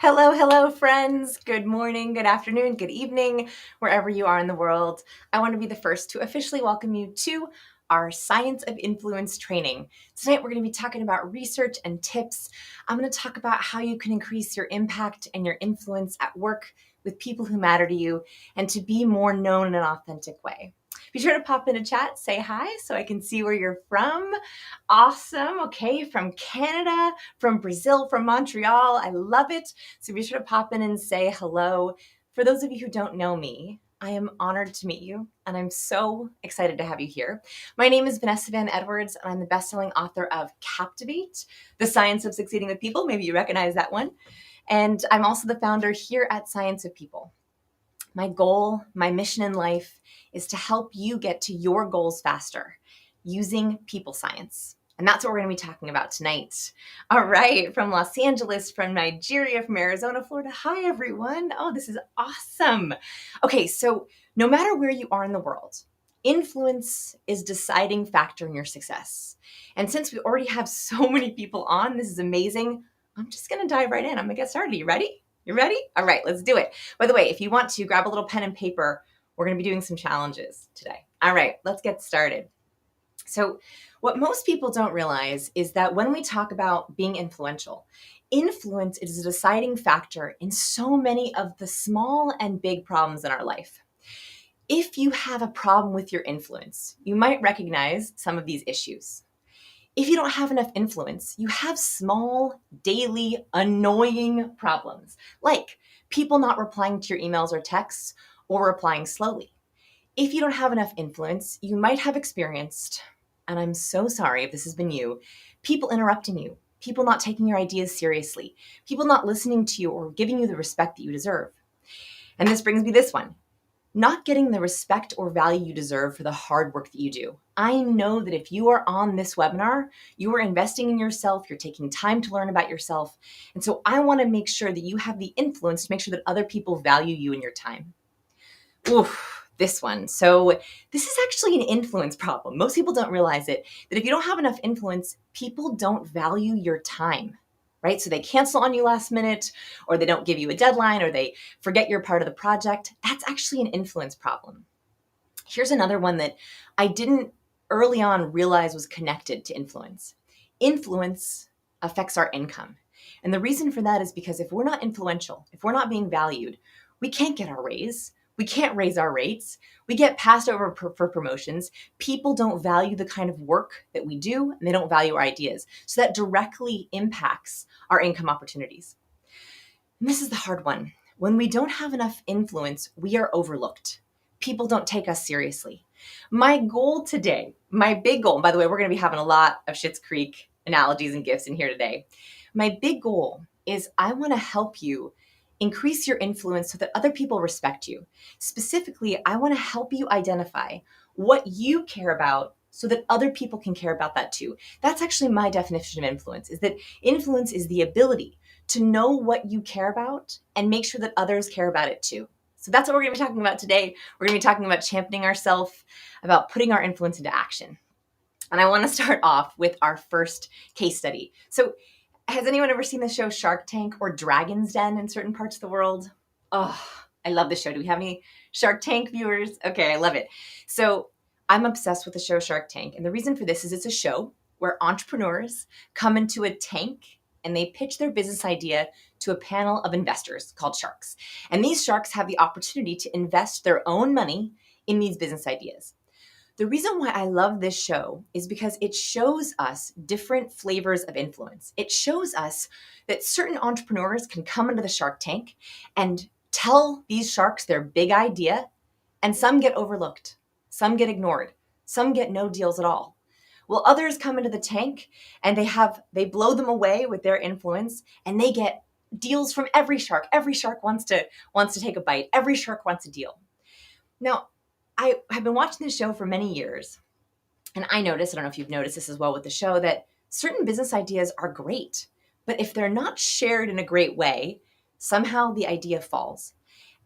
Hello, hello, friends. Good morning, good afternoon, good evening, wherever you are in the world. I want to be the first to officially welcome you to our Science of Influence training. Tonight, we're going to be talking about research and tips. I'm going to talk about how you can increase your impact and your influence at work with people who matter to you and to be more known in an authentic way. Be sure to pop in a chat, say hi so I can see where you're from. Awesome. Okay, from Canada, from Brazil, from Montreal. I love it. So be sure to pop in and say hello. For those of you who don't know me, I am honored to meet you, and I'm so excited to have you here. My name is Vanessa Van Edwards, and I'm the best-selling author of Captivate, The Science of Succeeding with People. Maybe you recognize that one. And I'm also the founder here at Science of People. My goal, my mission in life is to help you get to your goals faster using people science. And that's what we're going to be talking about tonight. All right, from Los Angeles, from Nigeria, from Arizona, Florida. Hi, everyone. Oh, this is awesome. Okay, so no matter where you are in the world, influence is a deciding factor in your success. And since we already have so many people on, this is amazing. I'm just going to dive right in. I'm going to get started. You ready? You ready? All right, let's do it. By the way, if you want to grab a little pen and paper, we're going to be doing some challenges today. All right, let's get started. So, what most people don't realize is that when we talk about being influential, influence is a deciding factor in so many of the small and big problems in our life. If you have a problem with your influence, you might recognize some of these issues. If you don't have enough influence, you have small, daily, annoying problems, like people not replying to your emails or texts or replying slowly. If you don't have enough influence, you might have experienced, and I'm so sorry if this has been you, people interrupting you, people not taking your ideas seriously, people not listening to you or giving you the respect that you deserve. And this brings me this one. Not getting the respect or value you deserve for the hard work that you do. I know that if you are on this webinar, you are investing in yourself, you're taking time to learn about yourself. And so I want to make sure that you have the influence to make sure that other people value you and your time. Oof, this one. So this is actually an influence problem. Most people don't realize it, that if you don't have enough influence, people don't value your time, right? So they cancel on you last minute, or they don't give you a deadline, or they forget you're part of the project. That's actually an influence problem. Here's another one that I didn't early on realize was connected to influence. Influence affects our income. And the reason for that is because if we're not influential, if we're not being valued, we can't get our raise. We can't raise our rates. We get passed over for promotions. People don't value the kind of work that we do, and they don't value our ideas. So that directly impacts our income opportunities. And this is the hard one. When we don't have enough influence, we are overlooked. People don't take us seriously. My goal today, my big goal, and by the way, we're going to be having a lot of Schitt's Creek analogies and gifts in here today. My big goal is I want to help you increase your influence so that other people respect you. Specifically, I want to help you identify what you care about so that other people can care about that too. That's actually my definition of influence, is that influence is the ability to know what you care about and make sure that others care about it too. So that's what we're going to be talking about today. We're going to be talking about championing ourselves, about putting our influence into action. And I want to start off with our first case study. So has anyone ever seen the show Shark Tank or Dragon's Den in certain parts of the world? Oh, I love this show. Do we have any Shark Tank viewers? Okay, I love it. So I'm obsessed with the show Shark Tank. And the reason for this is it's a show where entrepreneurs come into a tank and they pitch their business idea to a panel of investors called sharks. And these sharks have the opportunity to invest their own money in these business ideas. The reason why I love this show is because it shows us different flavors of influence. It shows us that certain entrepreneurs can come into the Shark Tank and tell these sharks their big idea, and some get overlooked, some get ignored, some get no deals at all. Well, others come into the tank and they blow them away with their influence, and they get deals from every shark. Every shark wants to take a bite. Every shark wants a deal. Now, I have been watching this show for many years, and I don't know if you've noticed this as well with the show, that certain business ideas are great, but if they're not shared in a great way, somehow the idea falls.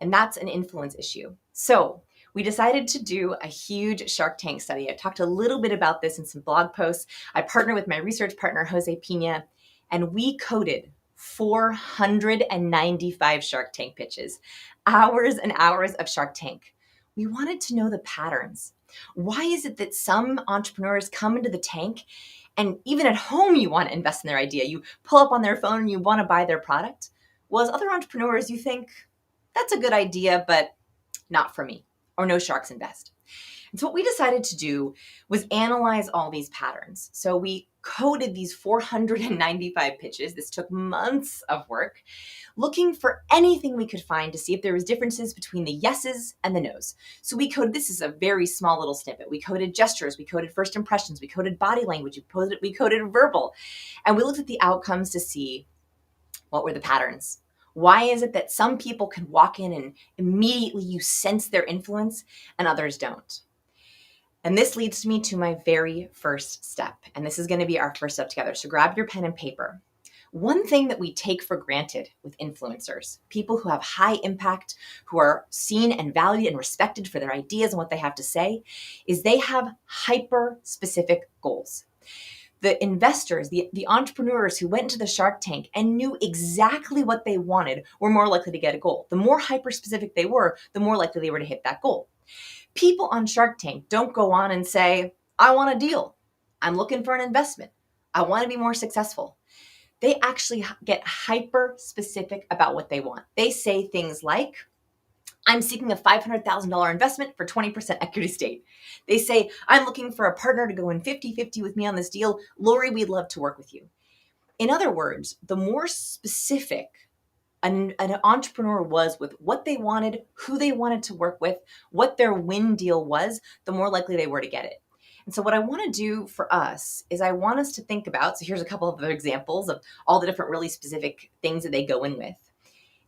And that's an influence issue. So we decided to do a huge Shark Tank study. I talked a little bit about this in some blog posts. I partnered with my research partner, Jose Pina, and we coded 495 Shark Tank pitches, hours and hours of Shark Tank. We wanted to know the patterns. Why is it that some entrepreneurs come into the tank and even at home you want to invest in their idea? You pull up on their phone and you want to buy their product. Well, as other entrepreneurs, you think, that's a good idea, but not for me, or no sharks invest. And so what we decided to do was analyze all these patterns. So we coded these 495 pitches. This took months of work, looking for anything we could find to see if there was differences between the yeses and the nos. So we coded, this is a very small little snippet. We coded gestures, we coded first impressions, we coded body language, we coded verbal. And we looked at the outcomes to see what were the patterns. Why is it that some people can walk in and immediately you sense their influence and others don't? And this leads me to my very first step. And this is going to be our first step together. So grab your pen and paper. One thing that we take for granted with influencers, people who have high impact, who are seen and valued and respected for their ideas and what they have to say, is they have hyper-specific goals. The investors, the entrepreneurs who went into the Shark Tank and knew exactly what they wanted were more likely to get a goal. The more hyper-specific they were, the more likely they were to hit that goal. People on Shark Tank don't go on and say, I want a deal. I'm looking for an investment. I want to be more successful. They actually get hyper specific about what they want. They say things like, I'm seeking a $500,000 investment for 20% equity stake. They say, I'm looking for a partner to go in 50-50 with me on this deal. Lori, we'd love to work with you. In other words, the more specific an entrepreneur was with what they wanted, who they wanted to work with, what their win deal was, the more likely they were to get it. And so what I want to do for us is I want us to think about, so here's a couple of other examples of all the different really specific things that they go in with,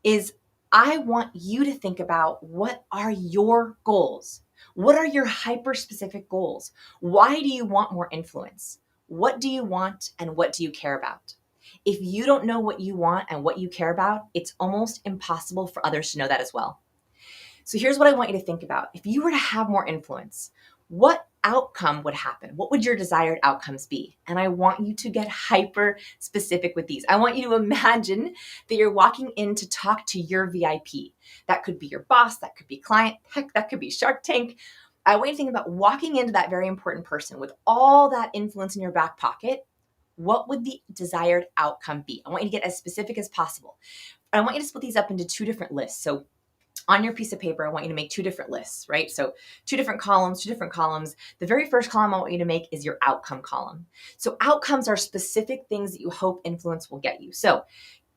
is I want you to think about what are your goals? What are your hyper-specific goals? Why do you want more influence? What do you want and what do you care about? If you don't know what you want and what you care about, it's almost impossible for others to know that as well. So here's what I want you to think about. If you were to have more influence, what outcome would happen? What would your desired outcomes be? And I want you to get hyper specific with these. I want you to imagine that you're walking in to talk to your VIP. That could be your boss, that could be client, heck, that could be Shark Tank. I want you to think about walking into that very important person with all that influence in your back pocket. What would the desired outcome be? I want you to get as specific as possible. I want you to split these up into two different lists. So on your piece of paper, I want you to make two different lists, right? So two different columns. The very first column I want you to make is your outcome column. So outcomes are specific things that you hope influence will get you. So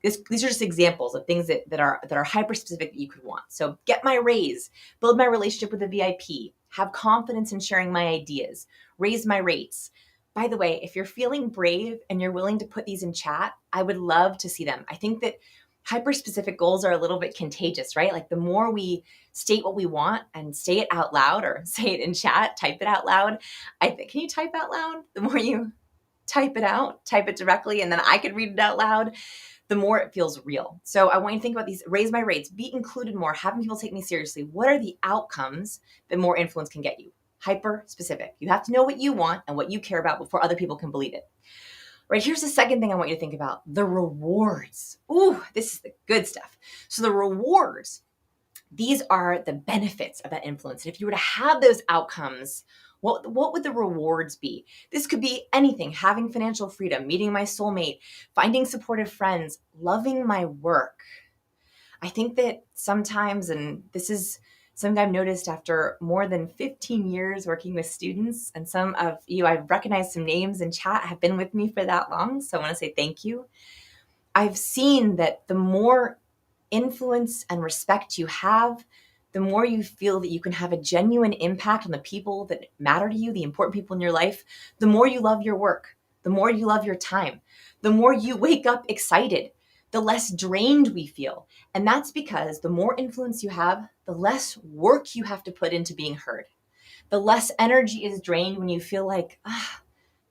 these are just examples of things that are hyper specific that you could want. So get my raise, build my relationship with a VIP, have confidence in sharing my ideas, raise my rates. By the way, if you're feeling brave and you're willing to put these in chat, I would love to see them. I think that hyper-specific goals are a little bit contagious, right? Like the more we state what we want and say it out loud or say it in chat, type it out loud. Can you type out loud? The more you type it out, type it directly, and then I could read it out loud, the more it feels real. So I want you to think about these, raise my rates, be included more, having people take me seriously. What are the outcomes that more influence can get you? Hyper specific. You have to know what you want and what you care about before other people can believe it. Right, here's the second thing I want you to think about, the rewards. Ooh, this is the good stuff. So the rewards, these are the benefits of that influence. And if you were to have those outcomes, what would the rewards be? This could be anything, having financial freedom, meeting my soulmate, finding supportive friends, loving my work. I think that sometimes, and this is something I've noticed after more than 15 years working with students, and some of you, I've recognized some names in chat, have been with me for that long, so I want to say thank you. I've seen that the more influence and respect you have, the more you feel that you can have a genuine impact on the people that matter to you, the important people in your life, the more you love your work, the more you love your time, the more you wake up excited, the less drained we feel. And that's because the more influence you have, the less work you have to put into being heard. The less energy is drained when you feel like,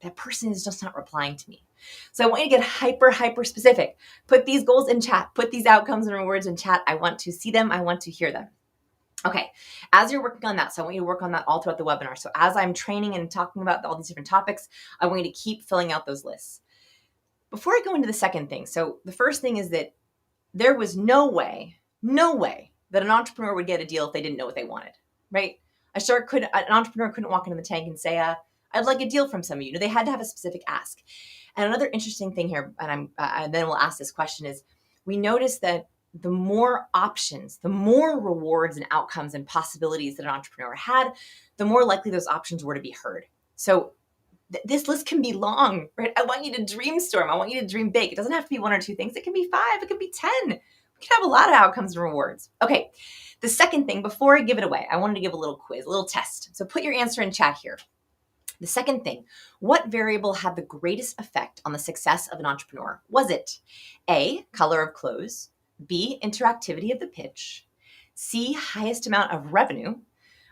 that person is just not replying to me. So I want you to get hyper specific. Put these goals in chat. Put these outcomes and rewards in chat. I want to see them. I want to hear them. Okay, as you're working on that, so I want you to work on that all throughout the webinar. So as I'm training and talking about all these different topics, I want you to keep filling out those lists. Before I go into the second thing, so the first thing is that there was no way that an entrepreneur would get a deal if they didn't know what they wanted, right? An entrepreneur couldn't walk into the tank and say, I'd like a deal from some of you. No, they had to have a specific ask. And another interesting thing here, and then we'll ask this question, is we notice that the more options, the more rewards and outcomes and possibilities that an entrepreneur had, the more likely those options were to be heard. So this list can be long, right? I want you to dreamstorm. I want you to dream big. It doesn't have to be one or two things. It can be 5. It could be 10. We can have a lot of outcomes and rewards. Okay. The second thing, before I give it away, I wanted to give a little quiz, a little test. So put your answer in chat here. The second thing, what variable had the greatest effect on the success of an entrepreneur? Was it A, color of clothes, B, interactivity of the pitch, C, highest amount of revenue,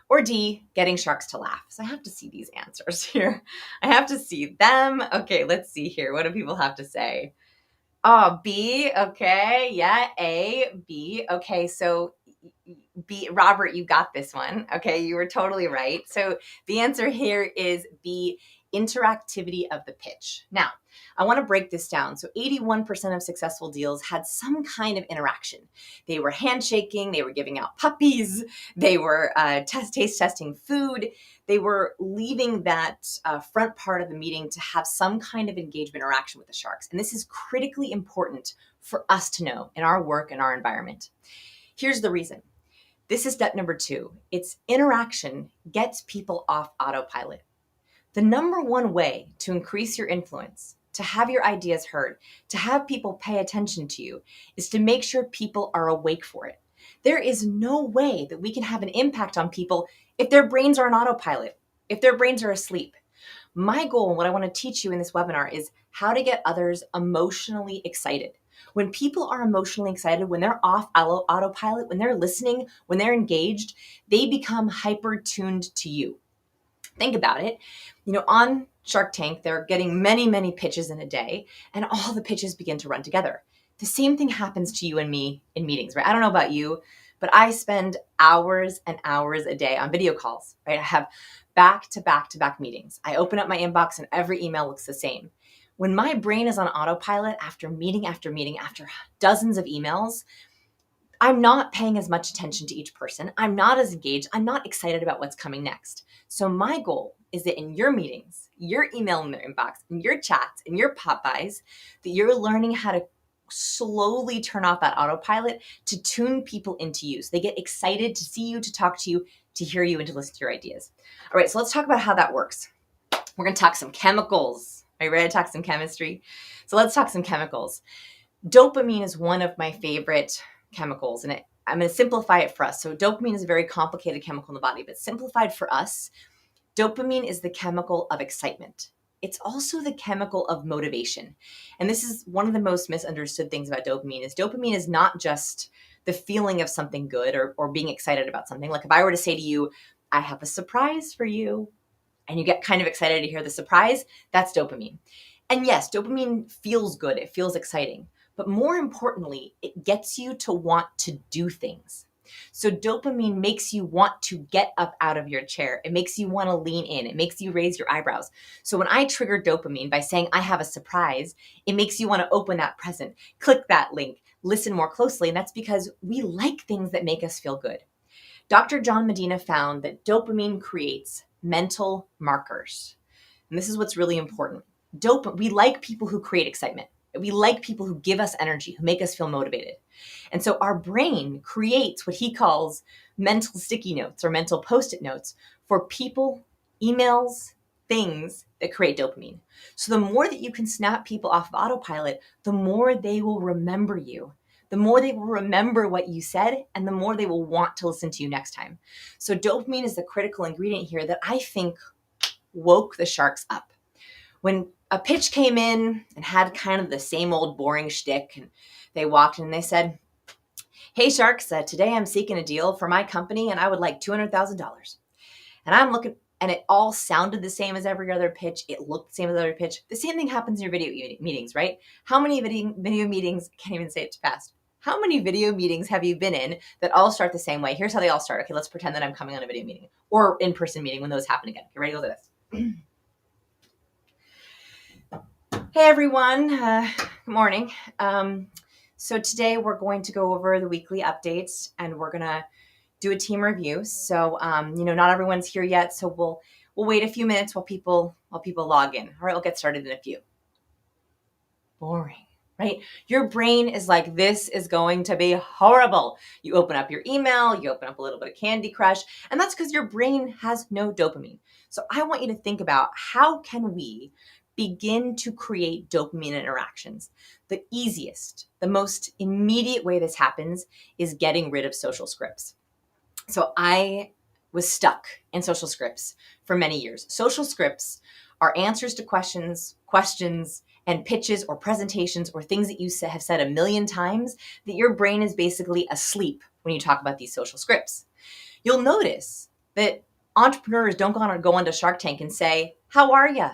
or D, getting sharks to laugh? So I have to see these answers here. I have to see them. Okay, let's see here. What do people have to say? Oh, B. Okay. Yeah. A, B. Okay. So B, Robert, you got this one. Okay. You were totally right. So the answer here is B, interactivity of the pitch. Now, I want to break this down. So 81% of successful deals had some kind of interaction. They were handshaking, they were giving out puppies, they were taste testing food, they were leaving that front part of the meeting to have some kind of engagement interaction with the sharks. And this is critically important for us to know in our work and our environment. Here's the reason. This is step number 2. It's interaction gets people off autopilot. The number one way to increase your influence, to have your ideas heard, to have people pay attention to you, is to make sure people are awake for it. There is no way that we can have an impact on people if their brains are on autopilot, if their brains are asleep. My goal and what I want to teach you in this webinar is how to get others emotionally excited. When people are emotionally excited, when they're off autopilot, when they're listening, when they're engaged, they become hyper tuned to you. Think about it. On Shark Tank, they're getting many, many pitches in a day, and all the pitches begin to run together. The same thing happens to you and me in meetings, right? I don't know about you, but I spend hours and hours a day on video calls, right? I have back to back to back meetings. I open up my inbox and every email looks the same. When my brain is on autopilot after meeting, after dozens of emails, I'm not paying as much attention to each person. I'm not as engaged. I'm not excited about what's coming next. So my goal is that in your meetings, your email in their inbox, in your chats, in your pop-bys, that you're learning how to slowly turn off that autopilot to tune people into you. So they get excited to see you, to talk to you, to hear you, and to listen to your ideas. All right, so let's talk about how that works. We're going to talk some chemicals. Are you ready to talk some chemistry? So let's talk some chemicals. Dopamine is one of my favorite chemicals, and I'm going to simplify it for us. So dopamine is a very complicated chemical in the body, but simplified for us, dopamine is the chemical of excitement. It's also the chemical of motivation. And this is one of the most misunderstood things about dopamine is not just the feeling of something good or being excited about something. Like if I were to say to you, I have a surprise for you, and you get kind of excited to hear the surprise, that's dopamine. And yes, dopamine feels good. It feels exciting. But more importantly, it gets you to want to do things. So dopamine makes you want to get up out of your chair. It makes you want to lean in. It makes you raise your eyebrows. So when I trigger dopamine by saying I have a surprise, it makes you want to open that present, click that link, listen more closely. And that's because we like things that make us feel good. Dr. John Medina found that dopamine creates mental markers. And this is what's really important. We like people who create excitement. We like people who give us energy, who make us feel motivated. And so our brain creates what he calls mental sticky notes or mental post-it notes for people, emails, things that create dopamine. So the more that you can snap people off of autopilot, the more they will remember you, the more they will remember what you said, and the more they will want to listen to you next time. So dopamine is the critical ingredient here that I think woke the sharks up. When a pitch came in and had kind of the same old boring shtick, and they walked in and they said, hey sharks, today I'm seeking a deal for my company and I would like $200,000. And I'm looking, and it all sounded the same as every other pitch. It looked the same as every other pitch. The same thing happens in your video meetings, right? How many video meetings, can't even say it too fast. How many video meetings have you been in that all start the same way? Here's how they all start. Okay, let's pretend that I'm coming on a video meeting or in-person meeting when those happen again. Okay, ready to go to this. Hey everyone, good morning. So today we're going to go over the weekly updates and we're gonna do a team review. So not everyone's here yet, so we'll wait a few minutes while people log in. All right, we'll get started in a few. Boring, right? Your brain is like, this is going to be horrible. You open up your email, you open up a little bit of Candy Crush, and that's because your brain has no dopamine. So I want you to think about, how can we begin to create dopamine interactions? The easiest, the most immediate way this happens is getting rid of social scripts. So I was stuck in social scripts for many years. Social scripts are answers to questions, and pitches or presentations or things that you have said a million times that your brain is basically asleep when you talk about these social scripts. You'll notice that entrepreneurs don't go onto Shark Tank and say, "How are you?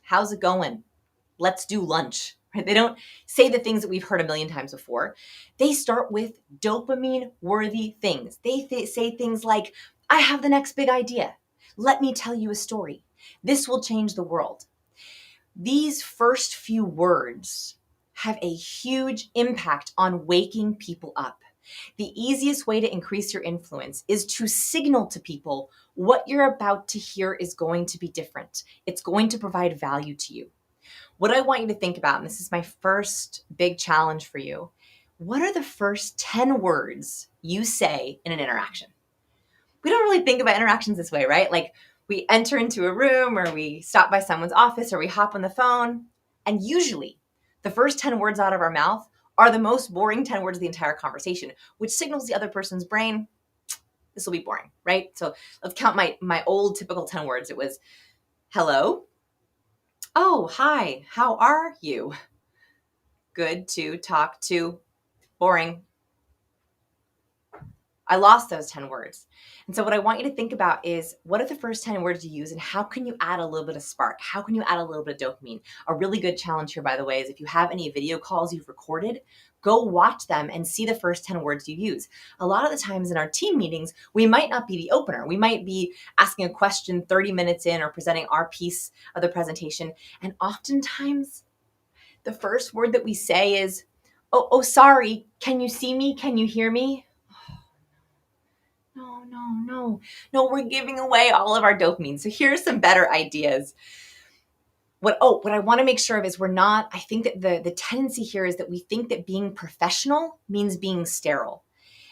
How's it going? Let's do lunch." Right? They don't say the things that we've heard a million times before. They start with dopamine worthy things. They say things like, "I have the next big idea. Let me tell you a story. This will change the world." These first few words have a huge impact on waking people up. The easiest way to increase your influence is to signal to people what you're about to hear is going to be different. It's going to provide value to you. What I want you to think about, and this is my first big challenge for you, what are the first 10 words you say in an interaction? We don't really think about interactions this way, right? Like, we enter into a room or we stop by someone's office or we hop on the phone, and usually the first 10 words out of our mouth are the most boring 10 words of the entire conversation, which signals the other person's brain, this will be boring, right? So let's count my old typical 10 words. It was, "Hello. Oh, hi. How are you? Good to talk to." Boring. I lost those 10 words. And so what I want you to think about is, what are the first 10 words you use and how can you add a little bit of spark? How can you add a little bit of dopamine? A really good challenge here, by the way, is if you have any video calls you've recorded, go watch them and see the first 10 words you use. A lot of the times in our team meetings, we might not be the opener. We might be asking a question 30 minutes in or presenting our piece of the presentation. And oftentimes the first word that we say is, oh, sorry, can you see me? Can you hear me? No, we're giving away all of our dopamine. So here's some better ideas. What I want to make sure of is, I think that the tendency here is that we think that being professional means being sterile.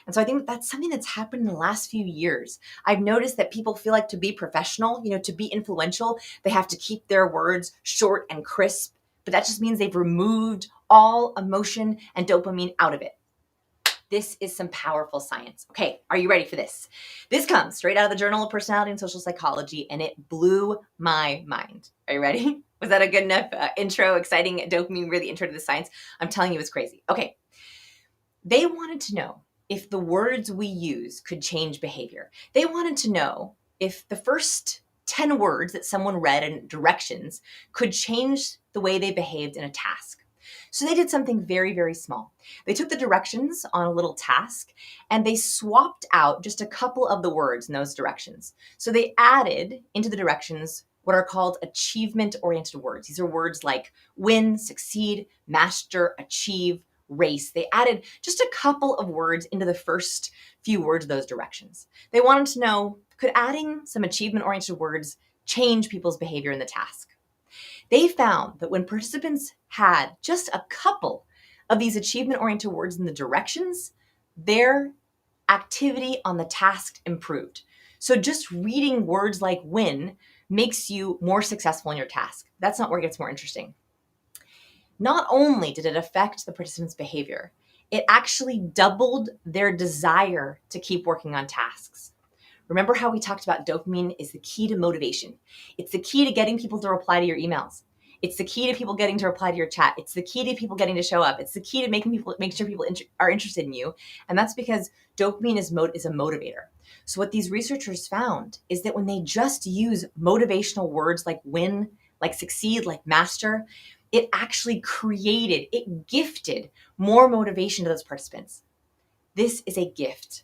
And so I think that's something that's happened in the last few years. I've noticed that people feel like to be professional, to be influential, they have to keep their words short and crisp, but that just means they've removed all emotion and dopamine out of it. This is some powerful science. Okay, are you ready for this? This comes straight out of the Journal of Personality and Social Psychology, and it blew my mind. Are you ready? Was that a good enough intro, exciting dopamine, really intro to the science? I'm telling you, it's crazy. Okay, they wanted to know if the words we use could change behavior. They wanted to know if the first 10 words that someone read in directions could change the way they behaved in a task. So they did something very, very small. They took the directions on a little task and they swapped out just a couple of the words in those directions. So they added into the directions what are called achievement-oriented words. These are words like win, succeed, master, achieve, race. They added just a couple of words into the first few words of those directions. They wanted to know, could adding some achievement-oriented words change people's behavior in the task? They found that when participants had just a couple of these achievement-oriented words in the directions, their activity on the task improved. So just reading words like win makes you more successful in your task. That's not where it gets more interesting. Not only did it affect the participants' behavior, it actually doubled their desire to keep working on tasks. Remember how we talked about dopamine is the key to motivation. It's the key to getting people to reply to your emails. It's the key to people getting to reply to your chat. It's the key to people getting to show up. It's the key to make sure people are interested in you. And that's because dopamine is a motivator. So what these researchers found is that when they just use motivational words like win, like succeed, like master, it actually gifted more motivation to those participants. This is a gift.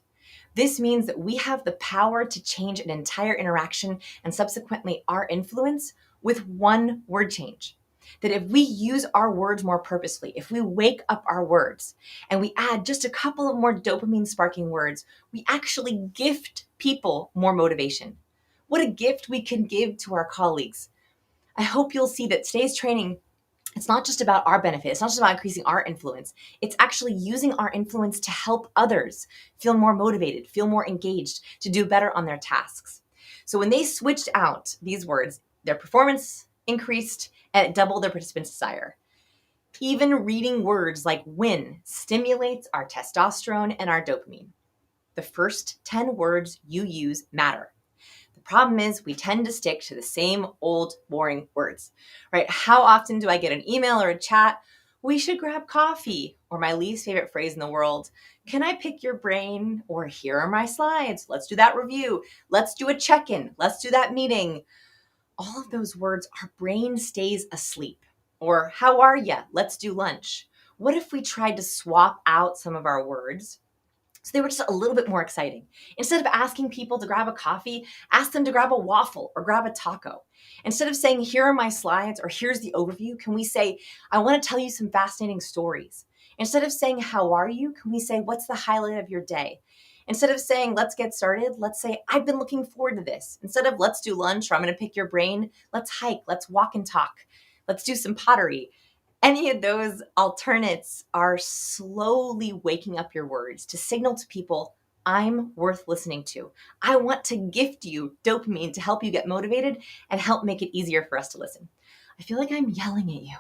This means that we have the power to change an entire interaction and subsequently our influence with one word change. that if we use our words more purposefully, if we wake up our words and we add just a couple of more dopamine sparking words, we actually gift people more motivation. What a gift we can give to our colleagues. I hope you'll see that today's training, it's not just about our benefit. It's not just about increasing our influence. It's actually using our influence to help others feel more motivated, feel more engaged, to do better on their tasks. So when they switched out these words, their performance increased and it doubled their participants' desire. Even reading words like win stimulates our testosterone and our dopamine. The first 10 words you use matter. The problem is we tend to stick to the same old boring words, right? How often do I get an email or a chat? We should grab coffee. Or my least favorite phrase in the world, can I pick your brain? Or here are my slides. Let's do that review. Let's do a check-in. Let's do that meeting. All of those words, our brain stays asleep. Or how are ya? Let's do lunch. What if we tried to swap out some of our words so they were just a little bit more exciting? Instead of asking people to grab a coffee, ask them to grab a waffle or grab a taco. Instead of saying, here are my slides or here's the overview, can we say, I want to tell you some fascinating stories? Instead of saying, how are you? Can we say, what's the highlight of your day? Instead of saying, let's get started, let's say, I've been looking forward to this. Instead of let's do lunch or I'm going to pick your brain, let's hike, let's walk and talk. Let's do some pottery. Any of those alternates are slowly waking up your words to signal to people, I'm worth listening to. I want to gift you dopamine to help you get motivated and help make it easier for us to listen. I feel like I'm yelling at you.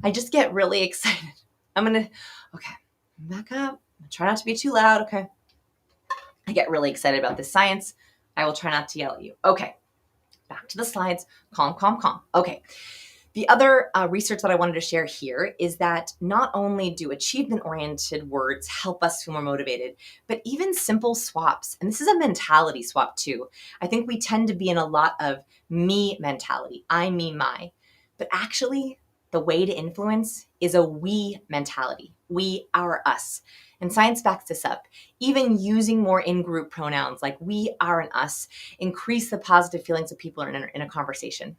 I just get really excited. Okay, back up. Try not to be too loud. Okay. I get really excited about this science. I will try not to yell at you. Okay, back to the slides. Calm, calm, calm. Okay. The other research that I wanted to share here is that not only do achievement-oriented words help us feel more motivated, but even simple swaps, and this is a mentality swap too. I think we tend to be in a lot of me mentality, I, me, my, but actually the way to influence is a we mentality, we, our, us. And science backs this up. Even using more in-group pronouns like we, our, and us increase the positive feelings of people in a conversation.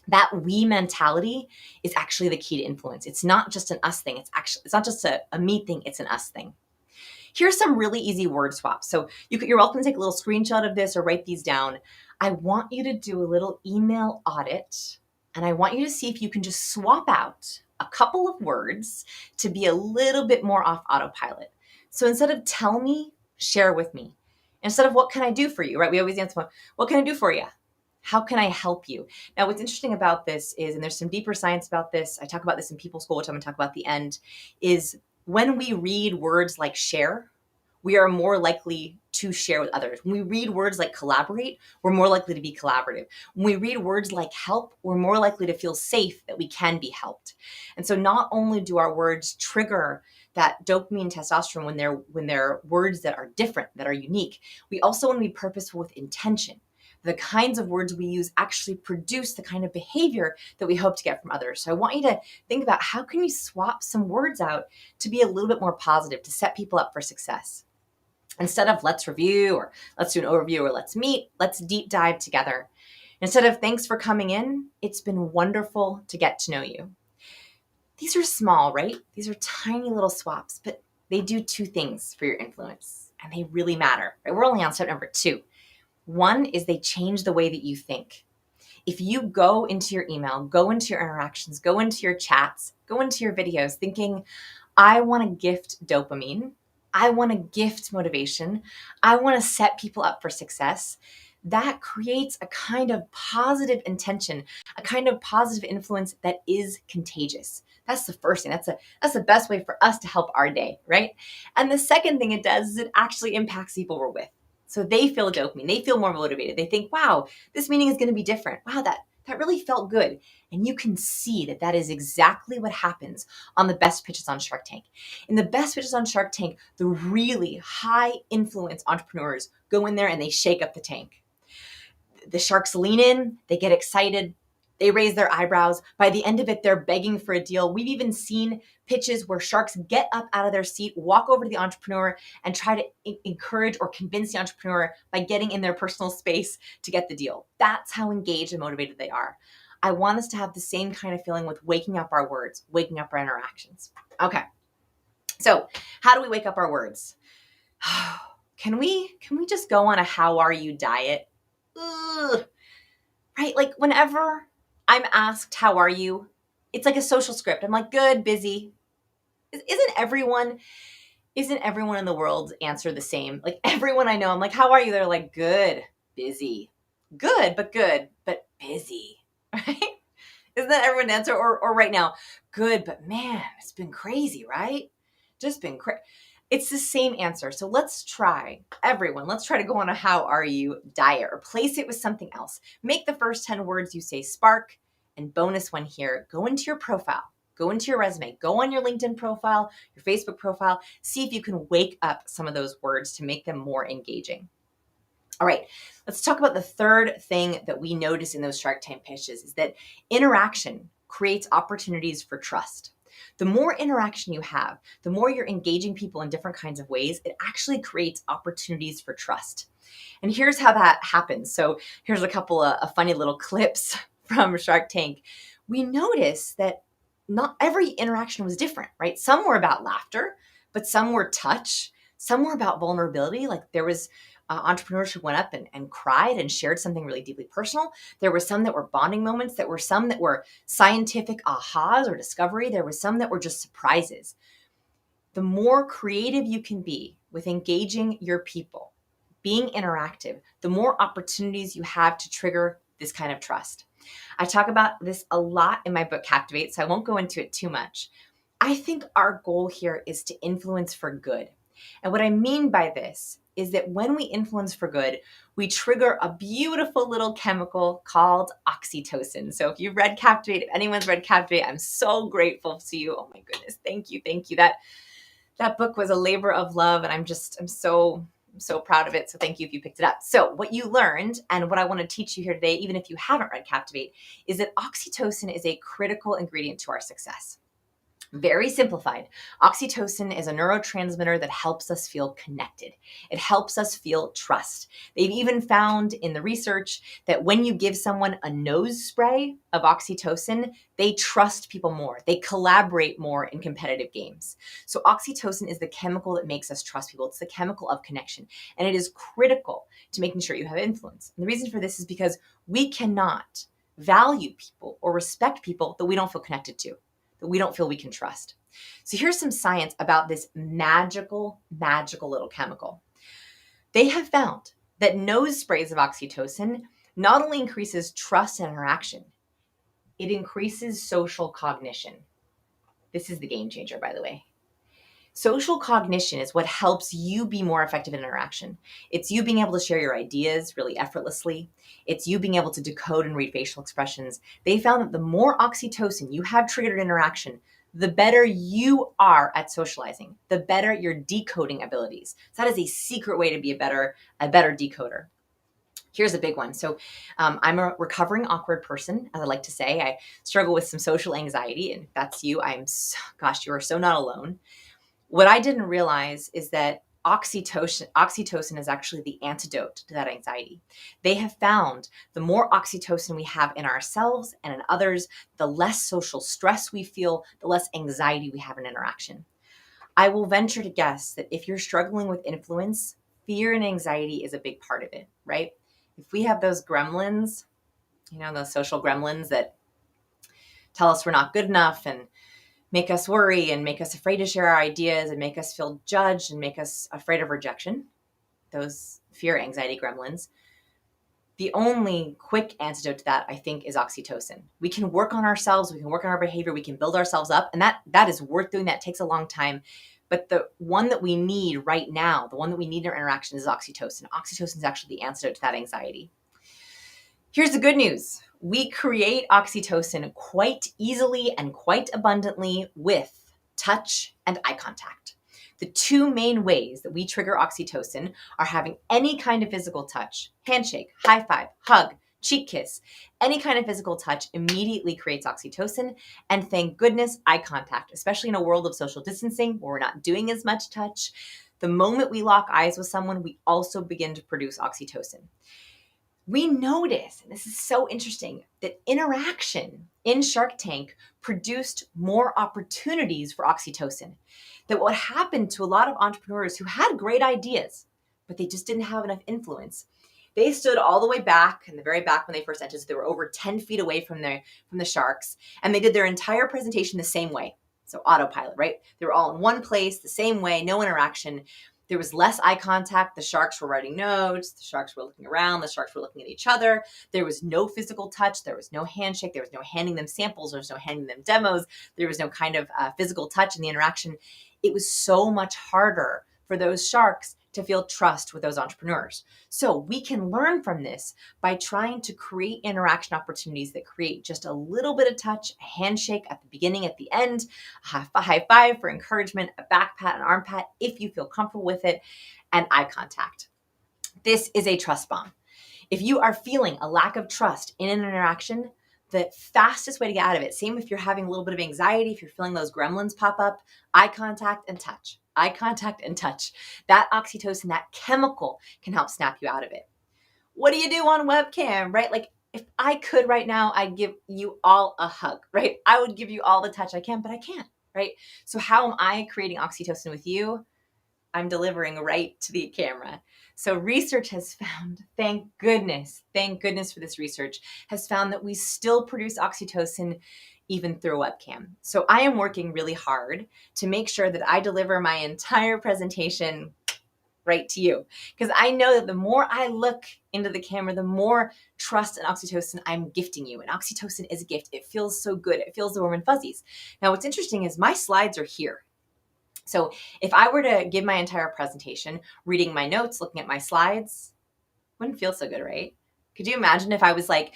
That we mentality is actually the key to influence. It's not just an us thing. It's not just a me thing. It's an us thing. Here's some really easy word swaps. So you're welcome to take a little screenshot of this or write these down. I want you to do a little email audit, and I want you to see if you can just swap out a couple of words to be a little bit more off autopilot. So instead of tell me, share with me. Instead of what can I do for you, right? We always answer, what can I do for you? How can I help you? Now, what's interesting about this is, and there's some deeper science about this, I talk about this in People School, which I'm going to talk about at the end, is when we read words like share, we are more likely to share with others. When we read words like collaborate, we're more likely to be collaborative. When we read words like help, we're more likely to feel safe that we can be helped. And so not only do our words trigger that dopamine, testosterone when they're words that are different, that are unique, we also want to be purposeful with intention. The kinds of words we use actually produce the kind of behavior that we hope to get from others. So I want you to think about how can you swap some words out to be a little bit more positive, to set people up for success. Instead of let's review or let's do an overview or let's meet, let's deep dive together. Instead of thanks for coming in, it's been wonderful to get to know you. These are small, right? These are tiny little swaps, but they do two things for your influence and they really matter. Right? We're only on step number 2. One is they change the way that you think. If you go into your email, go into your interactions, go into your chats, go into your videos thinking, I want to gift dopamine, I want to gift motivation, I want to set people up for success, that creates a kind of positive intention, a kind of positive influence that is contagious. That's the first thing. That's the best way for us to help our day, right? And the second thing it does is it actually impacts people we're with. So they feel dopamine. They feel more motivated. They think, wow, this meeting is going to be different. Wow, that really felt good. And you can see that is exactly what happens on the best pitches on Shark Tank. In the best pitches on Shark Tank, the really high influence entrepreneurs go in there and they shake up the tank. The sharks lean in, they get excited, They raise their eyebrows. By the end of it, they're begging for a deal. We've even seen pitches where sharks get up out of their seat, walk over to the entrepreneur, and try to encourage or convince the entrepreneur by getting in their personal space to get the deal. That's how engaged and motivated they are. I want us to have the same kind of feeling with waking up our words, waking up our interactions. Okay. So how do we wake up our words? Can we just go on a how are you diet? Ugh. Right? Like whenever I'm asked, how are you? It's like a social script. I'm like, good, busy. Isn't everyone in the world answer the same? Like everyone I know, I'm like, how are you? They're like, good, busy. Good, but busy. Right? Isn't that everyone's answer? Or right now, good, but man, it's been crazy, right? Just been crazy. It's the same answer. So let's try to go on a how are you diet. Replace it with something else. Make the first 10 words you say spark, and bonus one here, go into your profile. Go into your resume, go on your LinkedIn profile, your Facebook profile, see if you can wake up some of those words to make them more engaging. All right, let's talk about the third thing that we notice in those Shark Tank pitches is that interaction creates opportunities for trust. The more interaction you have, the more you're engaging people in different kinds of ways, it actually creates opportunities for trust. And here's how that happens. So here's a couple of funny little clips from Shark Tank. We noticed that not every interaction was different, right? Some were about laughter, but some were touch. Some were about vulnerability. Like there was entrepreneurs who went up and cried and shared something really deeply personal. There were some that were bonding moments. There were some that were scientific ahas or discovery. There were some that were just surprises. The more creative you can be with engaging your people, being interactive, the more opportunities you have to trigger this kind of trust. I talk about this a lot in my book, Captivate, so I won't go into it too much. I think our goal here is to influence for good. And what I mean by this is that when we influence for good, we trigger a beautiful little chemical called oxytocin. So if you've read Captivate, if anyone's read Captivate, I'm so grateful to you. Oh my goodness, thank you. That book was a labor of love, and I'm so proud of it. So thank you if you picked it up. So what you learned, and what I want to teach you here today, even if you haven't read Captivate, is that oxytocin is a critical ingredient to our success. Very simplified, oxytocin is a neurotransmitter that helps us feel connected. It helps us feel trust. They've even found in the research that when you give someone a nose spray of oxytocin, they trust people more. They collaborate more in competitive games. So oxytocin is the chemical that makes us trust people. It's the chemical of connection, and it is critical to making sure you have influence. And the reason for this is because we cannot value people or respect people that we don't feel connected to, that we don't feel we can trust. So here's some science about this magical little chemical. They have found that nose sprays of oxytocin not only increases trust and interaction, it increases social cognition. This is the game changer, by the way. Social cognition is what helps you be more effective in interaction. It's you being able to share your ideas really effortlessly. It's you being able to decode and read facial expressions. They found that the more oxytocin you have triggered interaction, the better you are at socializing, the better your decoding abilities. So that is a secret way to be a better decoder. Here's a big one. So I'm a recovering awkward person, as I like to say. I struggle with some social anxiety, and if that's you, you are so not alone. What I didn't realize is that oxytocin is actually the antidote to that anxiety. They have found the more oxytocin we have in ourselves and in others, the less social stress we feel, the less anxiety we have in interaction. I will venture to guess that if you're struggling with influence, fear and anxiety is a big part of it, right? If we have those gremlins, those social gremlins that tell us we're not good enough and make us worry and make us afraid to share our ideas and make us feel judged and make us afraid of rejection, those fear, anxiety gremlins, the only quick antidote to that, I think, is oxytocin. We can work on ourselves. We can work on our behavior. We can build ourselves up. And that is worth doing. That takes a long time. But the one that we need right now, the one that we need in our interactions is oxytocin. Oxytocin is actually the antidote to that anxiety. Here's the good news. We create oxytocin quite easily and quite abundantly with touch and eye contact. The two main ways that we trigger oxytocin are having any kind of physical touch, handshake, high five, hug, cheek kiss, any kind of physical touch immediately creates oxytocin. And thank goodness, eye contact, especially in a world of social distancing where we're not doing as much touch. The moment we lock eyes with someone, we also begin to produce oxytocin. We notice, and this is so interesting, that interaction in Shark Tank produced more opportunities for oxytocin. That what happened to a lot of entrepreneurs who had great ideas, but they just didn't have enough influence. They stood all the way back, in the very back when they first entered. So they were over 10 feet away from the sharks, and they did their entire presentation the same way. So autopilot, right? They were all in one place, the same way, no interaction. There was less eye contact. The sharks were writing notes. The sharks were looking around. The sharks were looking at each other. There was no physical touch. There was no handshake. There was no handing them samples. There was no handing them demos. There was no kind of physical touch in the interaction. It was so much harder for those sharks to feel trust with those entrepreneurs. So we can learn from this by trying to create interaction opportunities that create just a little bit of touch, a handshake at the beginning, at the end, a high five for encouragement, a back pat, an arm pat, if you feel comfortable with it, and eye contact. This is a trust bomb. If you are feeling a lack of trust in an interaction, the fastest way to get out of it, same if you're having a little bit of anxiety, if you're feeling those gremlins pop up, eye contact and touch. Eye contact and touch. That oxytocin, that chemical can help snap you out of it. What do you do on webcam, right? Like if I could right now, I'd give you all a hug, right? I would give you all the touch I can, but I can't, right? So how am I creating oxytocin with you? I'm delivering right to the camera. So research has found, thank goodness for this research, has found that we still produce oxytocin even through a webcam. So I am working really hard to make sure that I deliver my entire presentation right to you. Because I know that the more I look into the camera, the more trust and oxytocin I'm gifting you. And oxytocin is a gift. It feels so good. It feels the warm and fuzzies. Now, what's interesting is my slides are here. So if I were to give my entire presentation, reading my notes, looking at my slides, wouldn't feel so good, right? Could you imagine if I was like,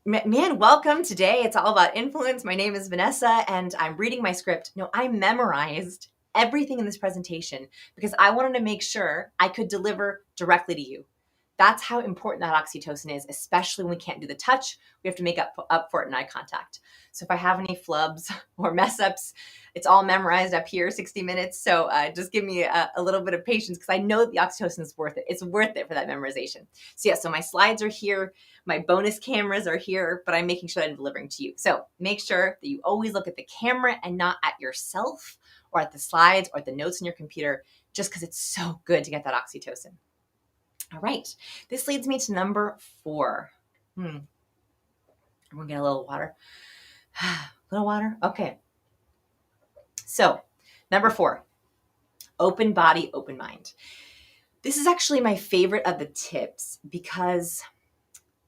man, welcome today. It's all about influence. My name is Vanessa and I'm reading my script. No, I memorized everything in this presentation because I wanted to make sure I could deliver directly to you. That's how important that oxytocin is, especially when we can't do the touch. We have to make up for it in eye contact. So if I have any flubs or mess ups, it's all memorized up here, 60 minutes. So just give me a little bit of patience because I know that the oxytocin is worth it. It's worth it for that memorization. So yeah, so my slides are here. My bonus cameras are here, but I'm making sure that I'm delivering to you. So make sure that you always look at the camera and not at yourself or at the slides or at the notes in your computer, just because it's so good to get that oxytocin. All right, this leads me to number 4. I'm gonna get a little water. Little water? Okay. So, number 4, open body, open mind. This is actually my favorite of the tips because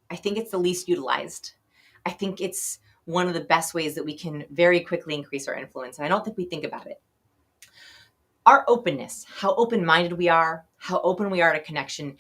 I think it's the least utilized. I think it's one of the best ways that we can very quickly increase our influence, and I don't think we think about it. Our openness, how open-minded we are, how open we are to connection,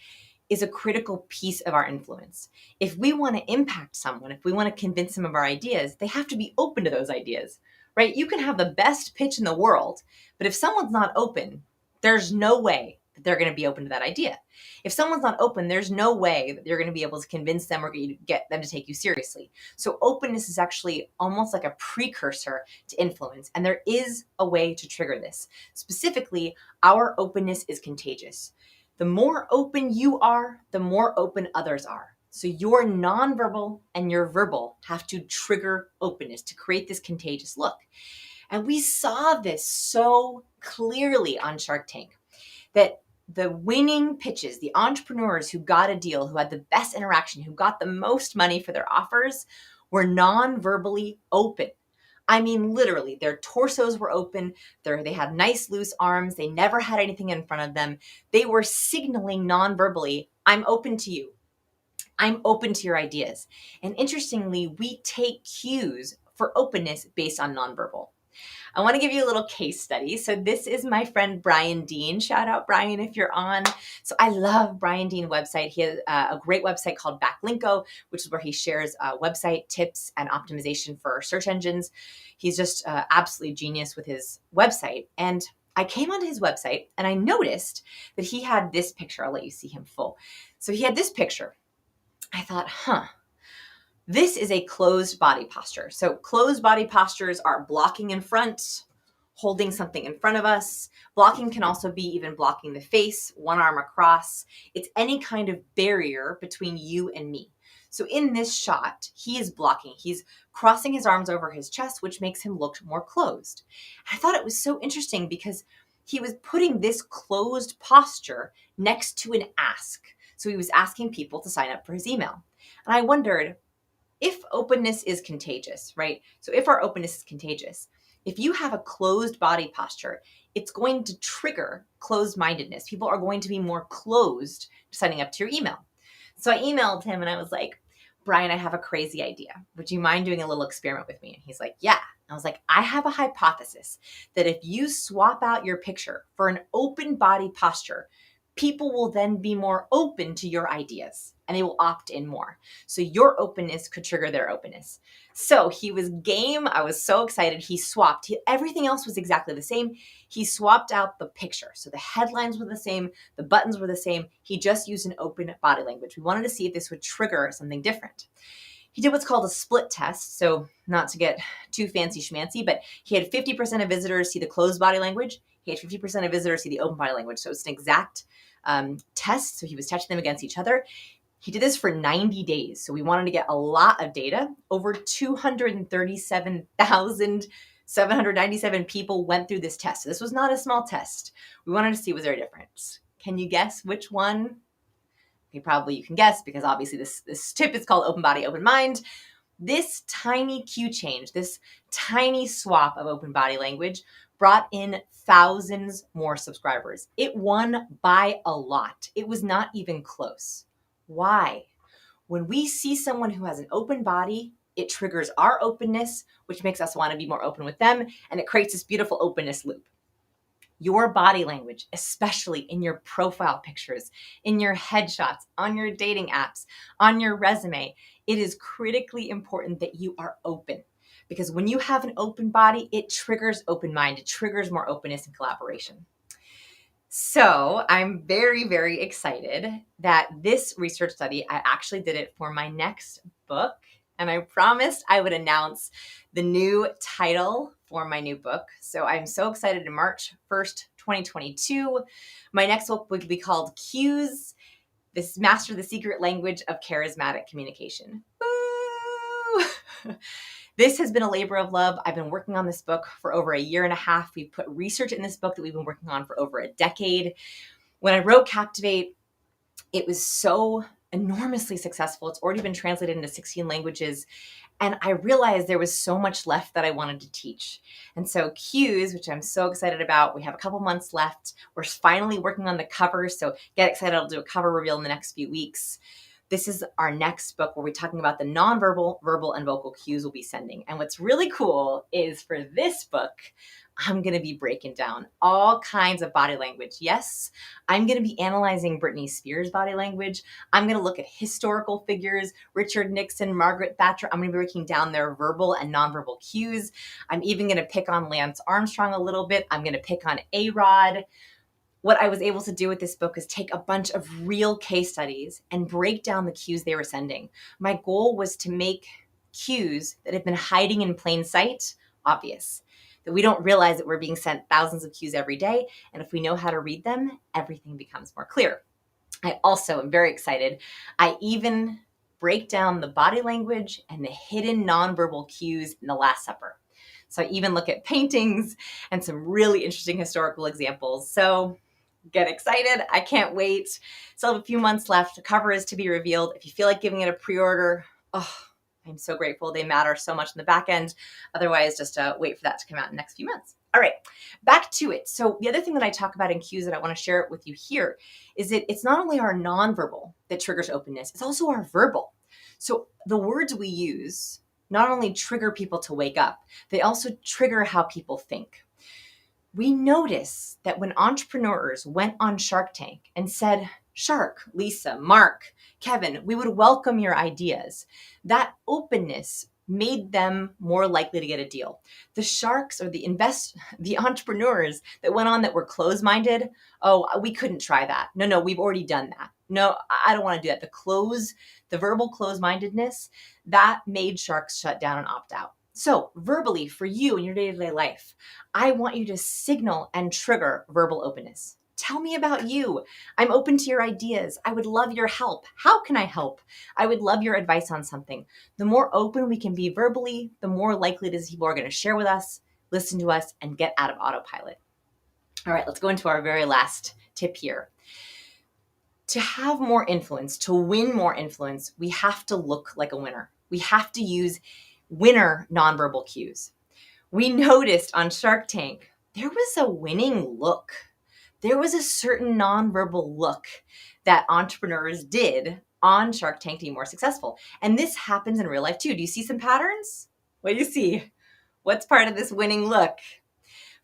is a critical piece of our influence. If we want to impact someone, if we want to convince them of our ideas, they have to be open to those ideas, right? You can have the best pitch in the world, but if someone's not open, there's no way that they're going to be open to that idea. If someone's not open, there's no way that you're going to be able to convince them or get them to take you seriously. So openness is actually almost like a precursor to influence, and there is a way to trigger this. Specifically, our openness is contagious. The more open you are, the more open others are. So your nonverbal and your verbal have to trigger openness to create this contagious look. And we saw this so clearly on Shark Tank, that the winning pitches, the entrepreneurs who got a deal, who had the best interaction, who got the most money for their offers, were non-verbally open. I mean, literally, their torsos were open. They had nice, loose arms. They never had anything in front of them. They were signaling non-verbally, I'm open to you. I'm open to your ideas. And interestingly, we take cues for openness based on nonverbal. I want to give you a little case study. So this is my friend Brian Dean. Shout out Brian if you're on. So I love Brian Dean website. He has a great website called Backlinko, which is where he shares website tips and optimization for search engines. He's just absolutely genius with his website. And I came onto his website and I noticed that he had this picture. I'll let you see him full. So he had this picture. I thought, This is a closed body posture. So closed body postures are blocking in front, holding something in front of us. Blocking can also be even blocking the face, one arm across. It's any kind of barrier between you and me. So in this shot, he is blocking. He's crossing his arms over his chest, which makes him look more closed. I thought it was so interesting because he was putting this closed posture next to an ask. So he was asking people to sign up for his email. And I wondered, if openness is contagious, right? So if our openness is contagious, if you have a closed body posture, it's going to trigger closed-mindedness. People are going to be more closed to signing up to your email. So I emailed him and I was like, Brian, I have a crazy idea. Would you mind doing a little experiment with me? And he's like, yeah. I was like, I have a hypothesis that if you swap out your picture for an open body posture, people will then be more open to your ideas and they will opt in more. So your openness could trigger their openness. So he was game. I was so excited. He swapped. Everything else was exactly the same. He swapped out the picture. So the headlines were the same. The buttons were the same. He just used an open body language. We wanted to see if this would trigger something different. He did what's called a split test. So not to get too fancy schmancy, but he had 50% of visitors see the closed body language. He had 50% of visitors see the open body language. So it's an exact test. So he was testing them against each other. He did this for 90 days. So we wanted to get a lot of data. Over 237,797 people went through this test. So this was not a small test. We wanted to see, was there a difference? Can you guess which one? Okay, probably you can guess because obviously this tip is called open body, open mind. This tiny cue change, this tiny swap of open body language brought in thousands more subscribers. It won by a lot. It was not even close. Why? When we see someone who has an open body, it triggers our openness, which makes us want to be more open with them, and it creates this beautiful openness loop. Your body language, especially in your profile pictures, in your headshots, on your dating apps, on your resume, it is critically important that you are open. Because when you have an open body, it triggers open mind. It triggers more openness and collaboration. So I'm very, very excited that this research study, I actually did it for my next book. And I promised I would announce the new title for my new book. So I'm so excited. In March 1st, 2022, my next book would be called Cues, This Master the Secret Language of Charismatic Communication. Woo! This has been a labor of love. I've been working on this book for over a year and a half. We've put research in this book that we've been working on for over a decade. When I wrote Captivate, it was so enormously successful. It's already been translated into 16 languages. And I realized there was so much left that I wanted to teach. And so Cues, which I'm so excited about, we have a couple months left. We're finally working on the cover. So get excited. I'll do a cover reveal in the next few weeks. This is our next book where we're talking about the nonverbal, verbal, and vocal cues we'll be sending. And what's really cool is for this book, I'm going to be breaking down all kinds of body language. Yes, I'm going to be analyzing Britney Spears' body language. I'm going to look at historical figures, Richard Nixon, Margaret Thatcher. I'm going to be breaking down their verbal and nonverbal cues. I'm even going to pick on Lance Armstrong a little bit. I'm going to pick on A-Rod. What I was able to do with this book is take a bunch of real case studies and break down the cues they were sending. My goal was to make cues that have been hiding in plain sight obvious, that we don't realize that we're being sent thousands of cues every day. And if we know how to read them, everything becomes more clear. I also am very excited. I even break down the body language and the hidden nonverbal cues in the Last Supper. So I even look at paintings and some really interesting historical examples. So get excited. I can't wait. Still have a few months left. The cover is to be revealed. If you feel like giving it a pre-order, I'm so grateful. They matter so much in the back end. Otherwise, just wait for that to come out in the next few months. All right, back to it. So the other thing that I talk about in cues that I want to share it with you here is that it's not only our nonverbal that triggers openness, it's also our verbal. So the words we use not only trigger people to wake up, they also trigger how people think. We notice that when entrepreneurs went on Shark Tank and said, Shark, Lisa, Mark, Kevin, we would welcome your ideas, that openness made them more likely to get a deal. The sharks or the entrepreneurs that went on that were closed-minded, we couldn't try that. No, we've already done that. no, I don't want to do that. The verbal close-mindedness, that made sharks shut down and opt out. So verbally, for you in your day-to-day life, I want you to signal and trigger verbal openness. Tell me about you. I'm open to your ideas. I would love your help. How can I help? I would love your advice on something. The more open we can be verbally, the more likely it is people are going to share with us, listen to us, and get out of autopilot. All right, let's go into our very last tip here. To have more influence, to win more influence, we have to look like a winner. We have to use winner nonverbal cues. We noticed on Shark Tank, there was a winning look. There was a certain nonverbal look that entrepreneurs did on Shark Tank to be more successful. And this happens in real life too. Do you see some patterns? What do you see? What's part of this winning look?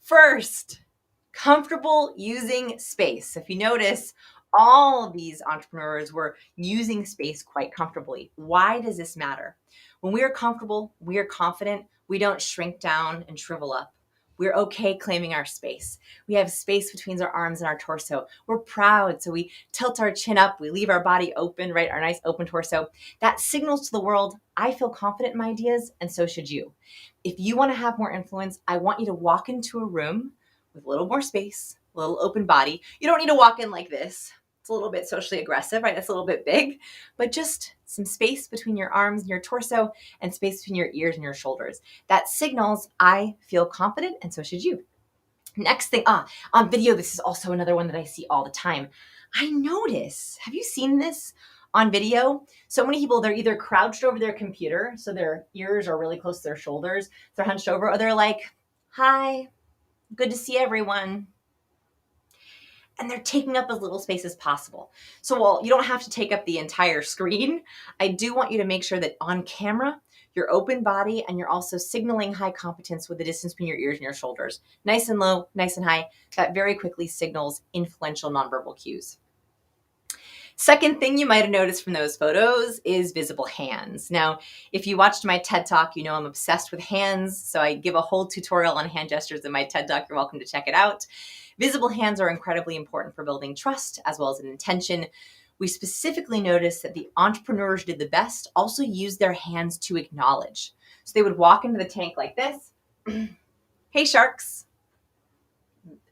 First, comfortable using space. If you notice, all of these entrepreneurs were using space quite comfortably. Why does this matter? When we are comfortable, we are confident, we don't shrink down and shrivel up. We're okay claiming our space. We have space between our arms and our torso. We're proud, so we tilt our chin up, we leave our body open, right? Our nice open torso. That signals to the world, I feel confident in my ideas, and so should you. If you want to have more influence, I want you to walk into a room with a little more space, a little open body. You don't need to walk in like this. It's a little bit socially aggressive, right? That's a little bit big, but just some space between your arms and your torso and space between your ears and your shoulders. That signals, I feel confident, and so should you. Next thing, on video, this is also another one that I see all the time. I notice, have you seen this on video? So many people, they're either crouched over their computer, so their ears are really close to their shoulders, they're hunched over, or they're like, hi, good to see everyone. And they're taking up as little space as possible. So while you don't have to take up the entire screen, I do want you to make sure that on camera, you're open body and you're also signaling high competence with the distance between your ears and your shoulders. Nice and low, nice and high. That very quickly signals influential nonverbal cues. Second thing you might have noticed from those photos is visible hands. Now, if you watched my TED Talk, you know I'm obsessed with hands. So I give a whole tutorial on hand gestures in my TED Talk. You're welcome to check it out. Visible hands are incredibly important for building trust as well as an intention. We specifically noticed that the entrepreneurs who did the best also used their hands to acknowledge. So they would walk into the tank like this. Hey, sharks.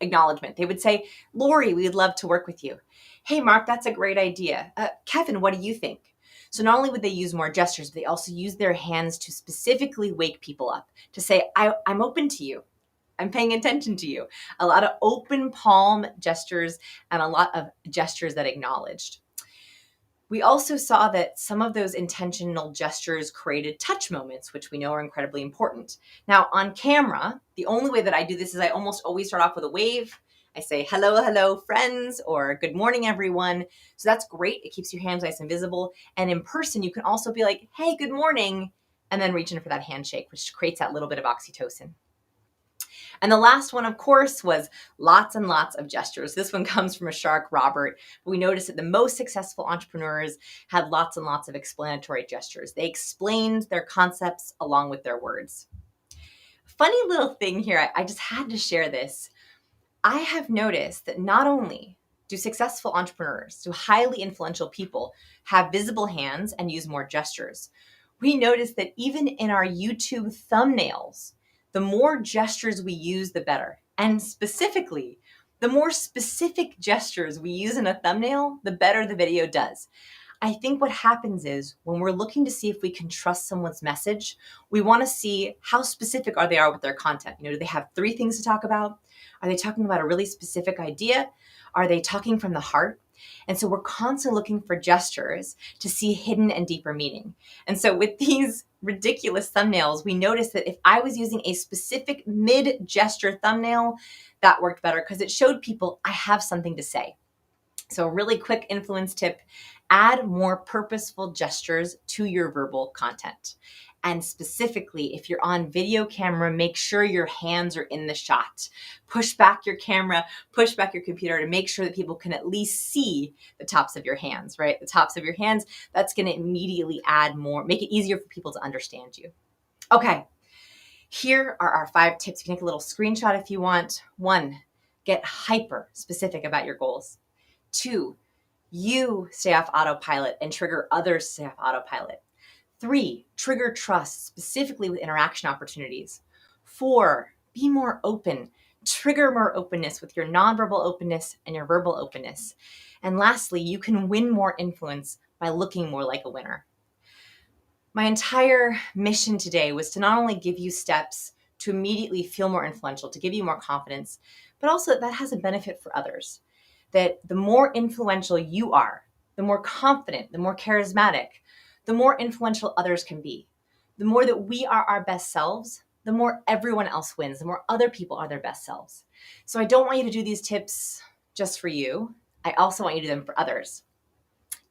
Acknowledgement. They would say, Lori, we'd love to work with you. Hey, Mark, that's a great idea. Kevin, what do you think? So not only would they use more gestures, but they also use their hands to specifically wake people up, to say, I'm open to you. I'm paying attention to you. A lot of open palm gestures and a lot of gestures that acknowledged. We also saw that some of those intentional gestures created touch moments, which we know are incredibly important. Now, on camera, the only way that I do this is I almost always start off with a wave. I say, hello, hello, friends, or good morning, everyone. So that's great. It keeps your hands nice and visible. And in person, you can also be like, hey, good morning, and then reach in for that handshake, which creates that little bit of oxytocin. And the last one, of course, was lots and lots of gestures. This one comes from a shark, Robert. We noticed that the most successful entrepreneurs had lots and lots of explanatory gestures. They explained their concepts along with their words. Funny little thing here, I just had to share this. I have noticed that not only do successful entrepreneurs, do highly influential people have visible hands and use more gestures, we noticed that even in our YouTube thumbnails, the more gestures we use, the better. And specifically, the more specific gestures we use in a thumbnail, the better the video does. I think what happens is when we're looking to see if we can trust someone's message, we want to see how specific they are with their content. Do they have 3 things to talk about? Are they talking about a really specific idea? Are they talking from the heart? And so we're constantly looking for gestures to see hidden and deeper meaning. And so with these ridiculous thumbnails, we noticed that if I was using a specific mid-gesture thumbnail, that worked better because it showed people I have something to say. So a really quick influence tip, add more purposeful gestures to your verbal content. And specifically, if you're on video camera, make sure your hands are in the shot. Push back your camera, push back your computer to make sure that people can at least see the tops of your hands, right? The tops of your hands, that's going to immediately add more, make it easier for people to understand you. Okay, here are our 5 tips. You can take a little screenshot if you want. 1, get hyper specific about your goals. 2, You stay off autopilot and trigger others to stay off autopilot. 3, trigger trust, specifically with interaction opportunities. 4, be more open. Trigger more openness with your nonverbal openness and your verbal openness. And lastly, you can win more influence by looking more like a winner. My entire mission today was to not only give you steps to immediately feel more influential, to give you more confidence, but also that has a benefit for others. That the more influential you are, the more confident, the more charismatic, the more influential others can be. The more that we are our best selves, the more everyone else wins, the more other people are their best selves. So I don't want you to do these tips just for you. I also want you to do them for others.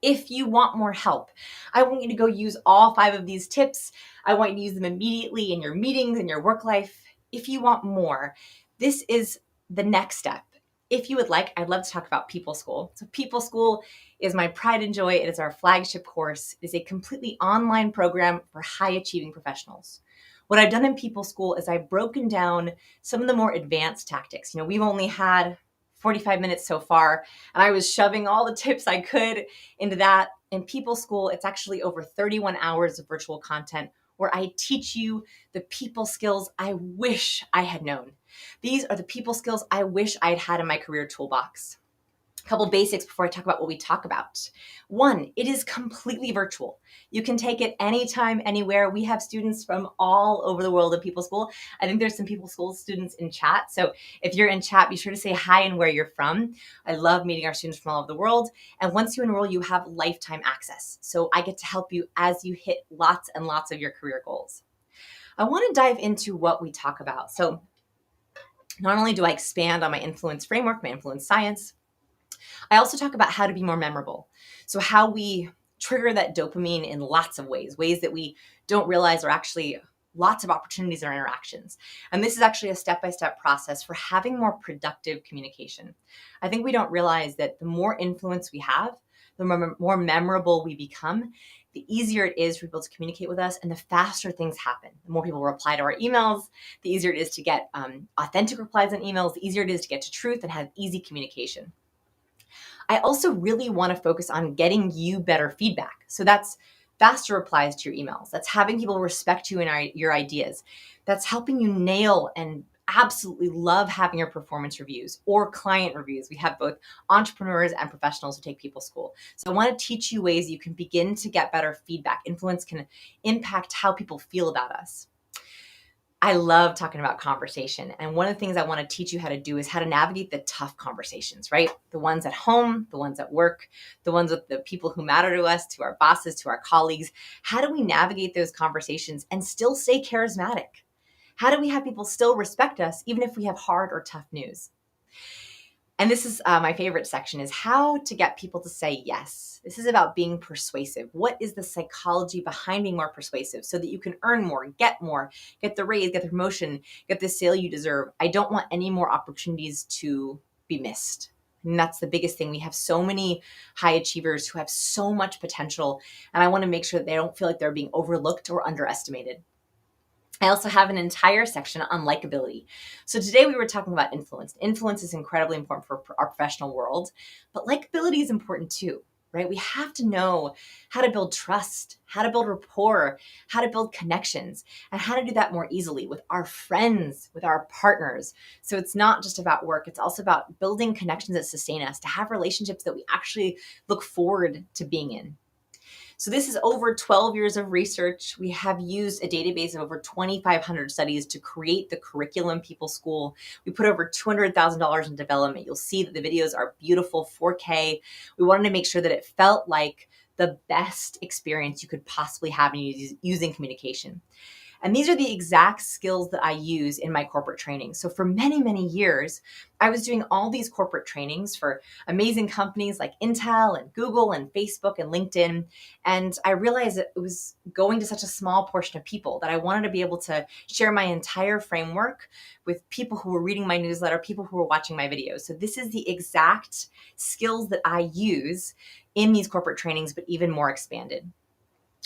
If you want more help, I want you to go use all 5 of these tips. I want you to use them immediately in your meetings, in your work life. If you want more, this is the next step. If you would like, I'd love to talk about People School. So People School is my pride and joy. It is our flagship course. It is a completely online program for high achieving professionals. What I've done in People School is I've broken down some of the more advanced tactics. We've only had 45 minutes so far, and I was shoving all the tips I could into that. In People School, it's actually over 31 hours of virtual content where I teach you the people skills I wish I had known. These are the people skills I wish I'd had in my career toolbox. A couple basics before I talk about what we talk about. 1, it is completely virtual. You can take it anytime, anywhere. We have students from all over the world of People School. I think there's some People School students in chat. So if you're in chat, be sure to say hi and where you're from. I love meeting our students from all over the world. And once you enroll, you have lifetime access. So I get to help you as you hit lots and lots of your career goals. I want to dive into what we talk about. So not only do I expand on my influence framework, my influence science, I also talk about how to be more memorable. So how we trigger that dopamine in lots of ways that we don't realize are actually lots of opportunities in our interactions. And this is actually a step-by-step process for having more productive communication. I think we don't realize that the more influence we have, the more memorable we become, the easier it is for people to communicate with us and the faster things happen. The more people reply to our emails, the easier it is to get authentic replies on emails, the easier it is to get to truth and have easy communication. I also really want to focus on getting you better feedback. So that's faster replies to your emails. That's having people respect you and your ideas. That's helping you nail and absolutely love having your performance reviews or client reviews. We have both entrepreneurs and professionals who take People School. So I want to teach you ways you can begin to get better feedback. Influence can impact how people feel about us. I love talking about conversation. And one of the things I want to teach you how to do is how to navigate the tough conversations, right? The ones at home, the ones at work, the ones with the people who matter to us, to our bosses, to our colleagues. How do we navigate those conversations and still stay charismatic? How do we have people still respect us, even if we have hard or tough news? And this is my favorite section, is how to get people to say yes. This is about being persuasive. What is the psychology behind being more persuasive so that you can earn more, get the raise, get the promotion, get the sale you deserve? I don't want any more opportunities to be missed. And that's the biggest thing. We have so many high achievers who have so much potential, and I want to make sure that they don't feel like they're being overlooked or underestimated. I also have an entire section on likability. So today we were talking about influence. Influence is incredibly important for our professional world, but likability is important too, right? We have to know how to build trust, how to build rapport, how to build connections, and how to do that more easily with our friends, with our partners. So it's not just about work. It's also about building connections that sustain us, to have relationships that we actually look forward to being in. So this is over 12 years of research. We have used a database of over 2,500 studies to create the curriculum People School. We put over $200,000 in development. You'll see that the videos are beautiful, 4K. We wanted to make sure that it felt like the best experience you could possibly have in using communication. And these are the exact skills that I use in my corporate training. So for many, many years, I was doing all these corporate trainings for amazing companies like Intel and Google and Facebook and LinkedIn. And I realized that it was going to such a small portion of people that I wanted to be able to share my entire framework with people who were reading my newsletter, people who were watching my videos. So this is the exact skills that I use in these corporate trainings, but even more expanded.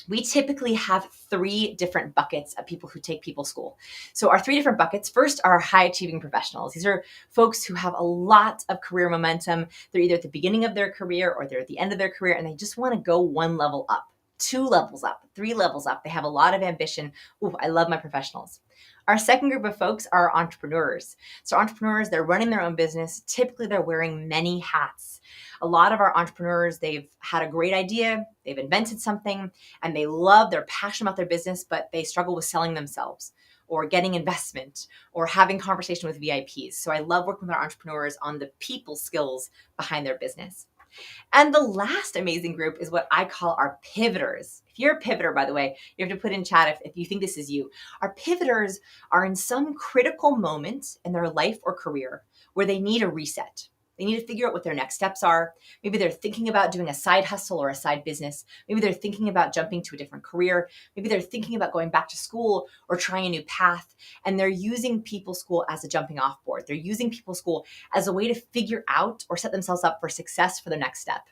we typically have 3 different buckets of people who take people school. So our 3 different buckets, first are high achieving professionals. These are folks who have a lot of career momentum. They're either at the beginning of their career or they're at the end of their career, and they just want to go 1 level up, 2 levels up, 3 levels up. They have a lot of ambition. Ooh, I love my professionals. Our second group of folks are entrepreneurs. So entrepreneurs, they're running their own business. Typically, they're wearing many hats. A lot of our entrepreneurs, they've had a great idea, they've invented something, and they're passionate about their business, but they struggle with selling themselves or getting investment or having conversation with VIPs. So I love working with our entrepreneurs on the people skills behind their business. And the last amazing group is what I call our pivoters. If you're a pivoter, by the way, you have to put in chat if you think this is you. Our pivoters are in some critical moment in their life or career where they need a reset. They need to figure out what their next steps are. Maybe they're thinking about doing a side hustle or a side business. Maybe they're thinking about jumping to a different career. Maybe they're thinking about going back to school or trying a new path. And they're using People School as a jumping off board. They're using People School as a way to figure out or set themselves up for success for their next step.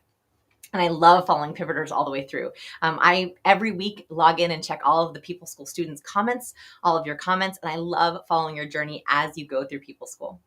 And I love following pivoters all the way through. I every week log in and check all of the People School students' comments, all of your comments, and I love following your journey as you go through People School.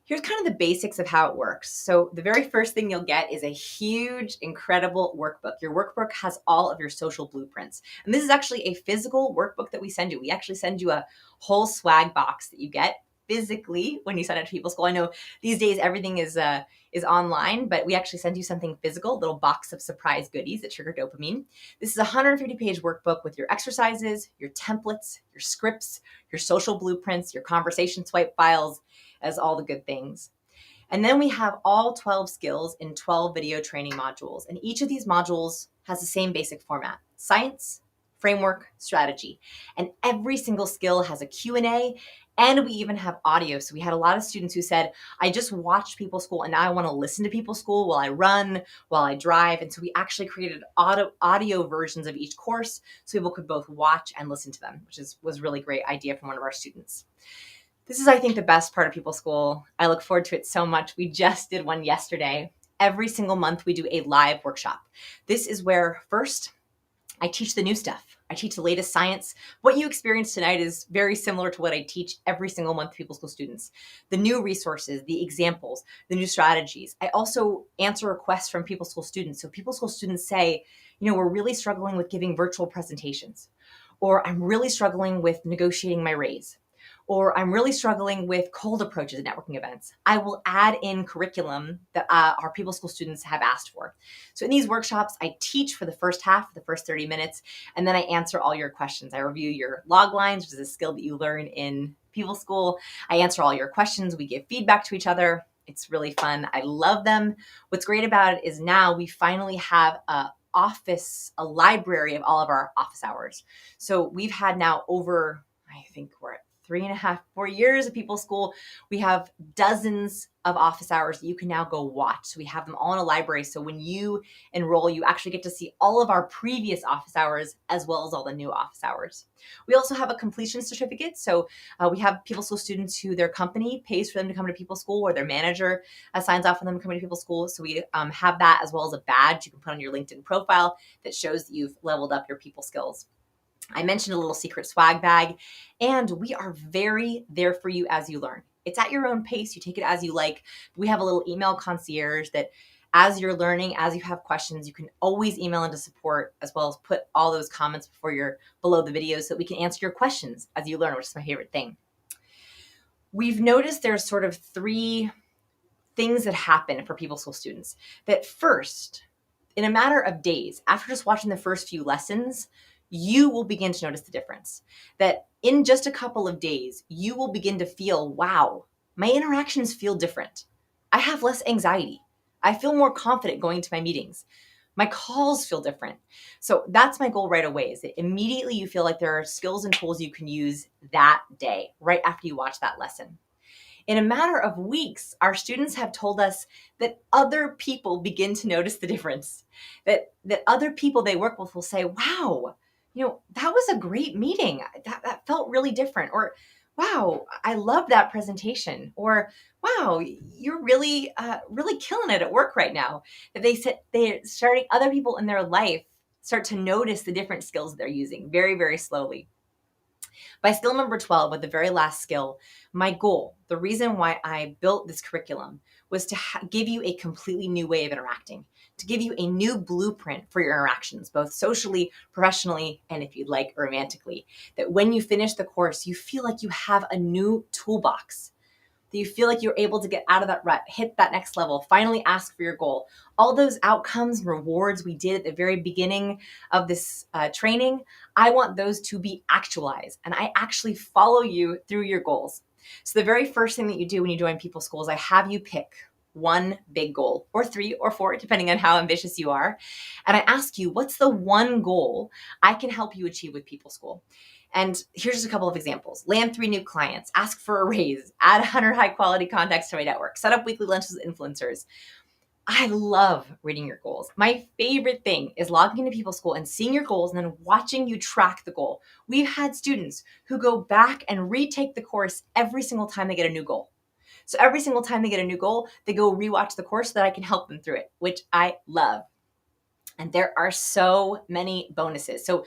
Here's kind of the basics of how it works. So the very first thing you'll get is a huge, incredible workbook. Your workbook has all of your social blueprints. And this is actually a physical workbook that we send you. We actually send you a whole swag box that you get physically when you sign up to People School. I know these days everything is online, but we actually send you something physical, a little box of surprise goodies that trigger dopamine. This is a 150-page workbook with your exercises, your templates, your scripts, your social blueprints, your conversation swipe files, as all the good things. And then we have all 12 skills in 12 video training modules. And each of these modules has the same basic format: science, framework, strategy. And every single skill has a Q&A, and we even have audio. So we had a lot of students who said, I just watched People School and now I want to listen to People School while I run, while I drive. And so we actually created audio versions of each course so people could both watch and listen to them, which was a really great idea from one of our students. This is, I think, the best part of People School. I look forward to it so much. We just did one yesterday. Every single month, we do a live workshop. This is where, first, I teach the new stuff. I teach the latest science. What you experienced tonight is very similar to what I teach every single month to People School students. The new resources, the examples, the new strategies. I also answer requests from People School students. So People School students say, we're really struggling with giving virtual presentations, or I'm really struggling with negotiating my raise, or I'm really struggling with cold approaches at networking events. I will add in curriculum that our People School students have asked for. So in these workshops, I teach for the first half, the first 30 minutes, and then I answer all your questions. I review your log lines, which is a skill that you learn in People School. I answer all your questions. We give feedback to each other. It's really fun. I love them. What's great about it is now we finally have a library of all of our office hours. So we've had now over, I think we're at 3.5, 4 years of People School. We have dozens of office hours that you can now go watch. So we have them all in a library. So when you enroll, you actually get to see all of our previous office hours as well as all the new office hours. We also have a completion certificate. So we have People School students who their company pays for them to come to People School, or their manager signs off on them coming to People School. So we have that as well as a badge you can put on your LinkedIn profile that shows that you've leveled up your people skills. I mentioned a little secret swag bag, and we are very there for you as you learn. It's at your own pace. You take it as you like. We have a little email concierge that as you're learning, as you have questions, you can always email into support, as well as put all those comments below the videos so that we can answer your questions as you learn, which is my favorite thing. We've noticed there's sort of 3 things that happen for People School students. That first, in a matter of days, after just watching the first few lessons, you will begin to notice the difference. That in just a couple of days, you will begin to feel, wow, my interactions feel different. I have less anxiety. I feel more confident going to my meetings. My calls feel different. So that's my goal right away, is that immediately you feel like there are skills and tools you can use that day, right after you watch that lesson. In a matter of weeks, our students have told us that other people begin to notice the difference, that other people they work with will say, wow, that was a great meeting. That felt really different. Or, wow, I love that presentation. Or, wow, you're really killing it at work right now. That they're starting other people in their life start to notice the different skills that they're using very, very slowly. By skill number 12, with the very last skill, my goal, the reason why I built this curriculum was to give you a completely new way of interacting, to give you a new blueprint for your interactions, both socially, professionally, and if you'd like, romantically. That when you finish the course, you feel like you have a new toolbox, that you feel like you're able to get out of that rut, hit that next level, finally ask for your goal. All those outcomes and rewards we did at the very beginning of this training, I want those to be actualized, and I actually follow you through your goals. So the very first thing that you do when you join People School is I have you pick one big goal, or 3 or 4, depending on how ambitious you are. And I ask you, what's the one goal I can help you achieve with People School? And here's just a couple of examples. Land 3 new clients, ask for a raise, add 100 high quality contacts to my network, set up weekly lunches with influencers. I love reading your goals. My favorite thing is logging into People School and seeing your goals and then watching you track the goal. We've had students who go back and retake the course every single time they get a new goal. So every single time they get a new goal, they go rewatch the course so that I can help them through it, which I love. And there are so many bonuses. So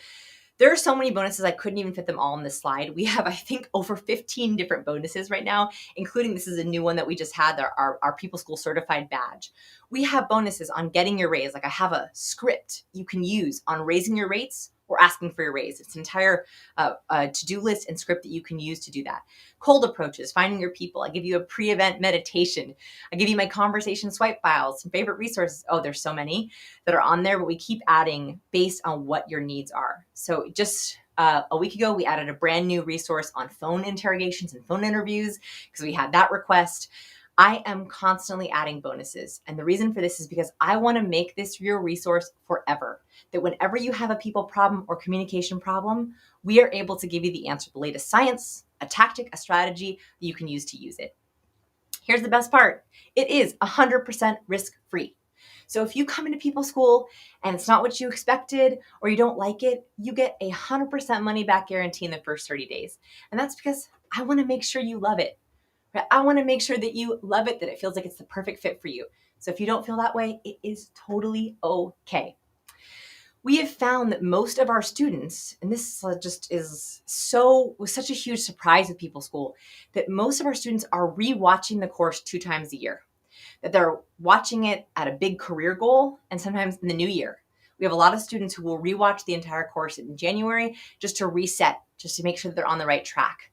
there are so many bonuses, I couldn't even fit them all on this slide. We have, I think, over 15 different bonuses right now, including this is a new one that we just had, our People School certified badge. We have bonuses on getting your raise. Like I have a script you can use on raising your rates or asking for your raise. It's an entire to-do list and script that you can use to do that. Cold approaches, finding your people. I give you a pre-event meditation. I give you my conversation swipe files, some favorite resources. Oh, there's so many that are on there, but we keep adding based on what your needs are. So just a week ago, we added a brand new resource on phone interrogations and phone interviews because we had that request. I am constantly adding bonuses. And the reason for this is because I want to make this your resource forever. That whenever you have a people problem or communication problem, we are able to give you the answer, the latest science, a tactic, a strategy that you can use to use it. Here's the best part. It is 100% risk-free. So if you come into People School and it's not what you expected or you don't like it, you get a 100% money back guarantee in the first 30 days. And that's because I want to make sure you love it. I want to make sure that you love it, that it feels like it's the perfect fit for you. So if you don't feel that way, it is totally okay. We have found that most of our students, and this just was such a huge surprise with People School, that most of our students are rewatching the course 2 times a year. That they're watching it at a big career goal and sometimes in the new year. We have a lot of students who will rewatch the entire course in January just to reset, just to make sure that they're on the right track.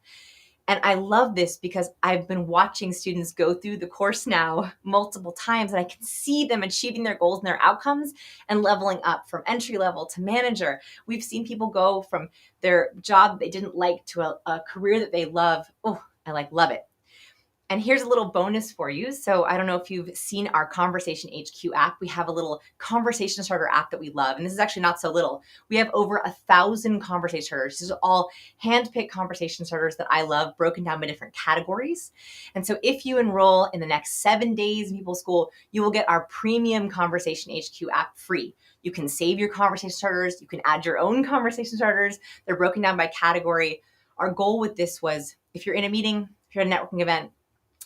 And I love this because I've been watching students go through the course now multiple times, and I can see them achieving their goals and their outcomes and leveling up from entry level to manager. We've seen people go from their job they didn't like to a career that they love. Oh, I love it. And here's a little bonus for you. So I don't know if you've seen our Conversation HQ app. We have a little conversation starter app that we love. And this is actually not so little. We have over 1,000 conversation starters. These are all hand-picked conversation starters that I love, broken down by different categories. And so if you enroll in the next 7 days in People School, you will get our premium Conversation HQ app free. You can save your conversation starters. You can add your own conversation starters. They're broken down by category. Our goal with this was, if you're in a meeting, if you're at a networking event,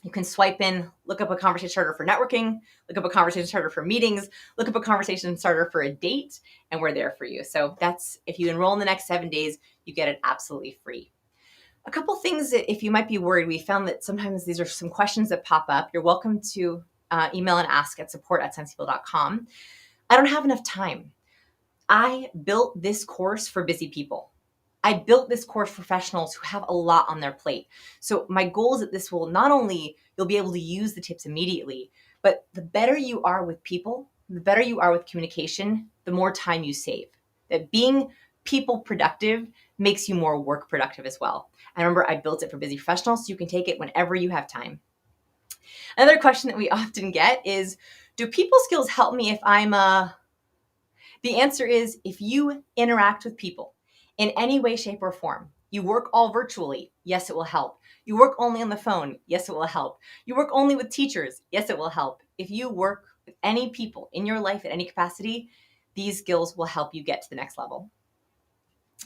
you can swipe in, look up a conversation starter for networking, look up a conversation starter for meetings, look up a conversation starter for a date, and we're there for you. So that's, if you enroll in the next 7 days, you get it absolutely free. A couple things that if you might be worried, we found that sometimes these are some questions that pop up. You're welcome to email and ask at support@sensible.com. I don't have enough time. I built this course for busy people. I built this course for professionals who have a lot on their plate. So my goal is that this will not only, you'll be able to use the tips immediately, but the better you are with people, the better you are with communication, the more time you save. That being people productive makes you more work productive as well. And remember, I built it for busy professionals, so you can take it whenever you have time. Another question that we often get is, do people skills help me if I'm The answer is, if you interact with people in any way, shape, or form, you work all virtually, yes, it will help. You work only on the phone, yes, it will help. You work only with teachers, yes, it will help. If you work with any people in your life at any capacity, these skills will help you get to the next level.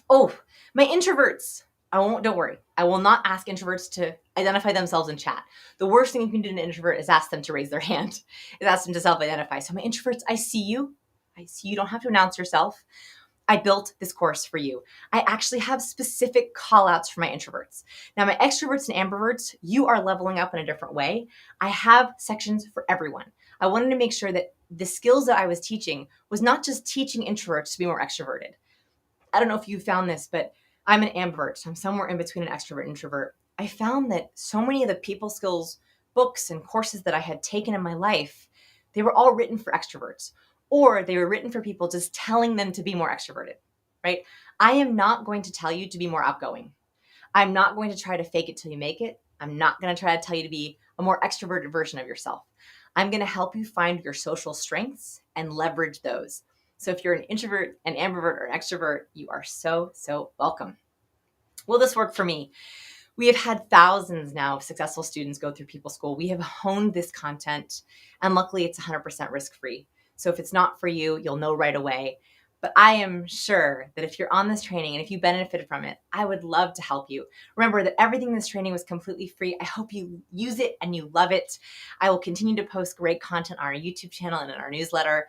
Oh, my introverts. Don't worry. I will not ask introverts to identify themselves in chat. The worst thing you can do to an introvert is ask them to raise their hand, is ask them to self-identify. So my introverts, I see you. I see you don't have to announce yourself. I built this course for you. I actually have specific call outs for my introverts. Now, my extroverts and ambiverts, you are leveling up in a different way. I have sections for everyone. I wanted to make sure that the skills that I was teaching was not just teaching introverts to be more extroverted. I don't know if you found this, but I'm an ambivert. So I'm somewhere in between an extrovert and introvert. I found that so many of the people skills books and courses that I had taken in my life, they were all written for extroverts, or they were written for people just telling them to be more extroverted, right? I am not going to tell you to be more outgoing. I'm not going to try to fake it till you make it. I'm not going to try to tell you to be a more extroverted version of yourself. I'm going to help you find your social strengths and leverage those. So if you're an introvert, an ambivert, or an extrovert, you are so, so welcome. Will this work for me? We have had thousands now of successful students go through People School. We have honed this content, and luckily it's 100% risk-free. So if it's not for you, you'll know right away. But I am sure that if you're on this training and if you benefited from it, I would love to help you. Remember that everything in this training was completely free. I hope you use it and you love it. I will continue to post great content on our YouTube channel and in our newsletter.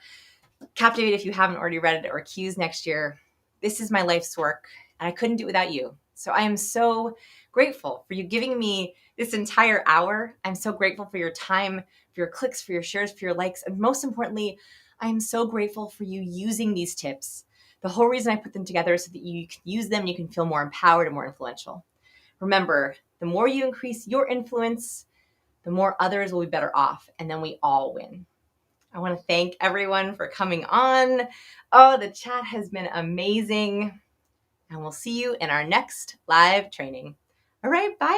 Captivate if you haven't already read it, or Q's next year. This is my life's work, and I couldn't do it without you. So I am so grateful for you giving me this entire hour. I'm so grateful for your time, for your clicks, for your shares, for your likes, and most importantly, I am so grateful for you using these tips. The whole reason I put them together is so that you can use them, you can feel more empowered and more influential. Remember, the more you increase your influence, the more others will be better off, and then we all win. I want to thank everyone for coming on. Oh, the chat has been amazing. And we'll see you in our next live training. All right, bye.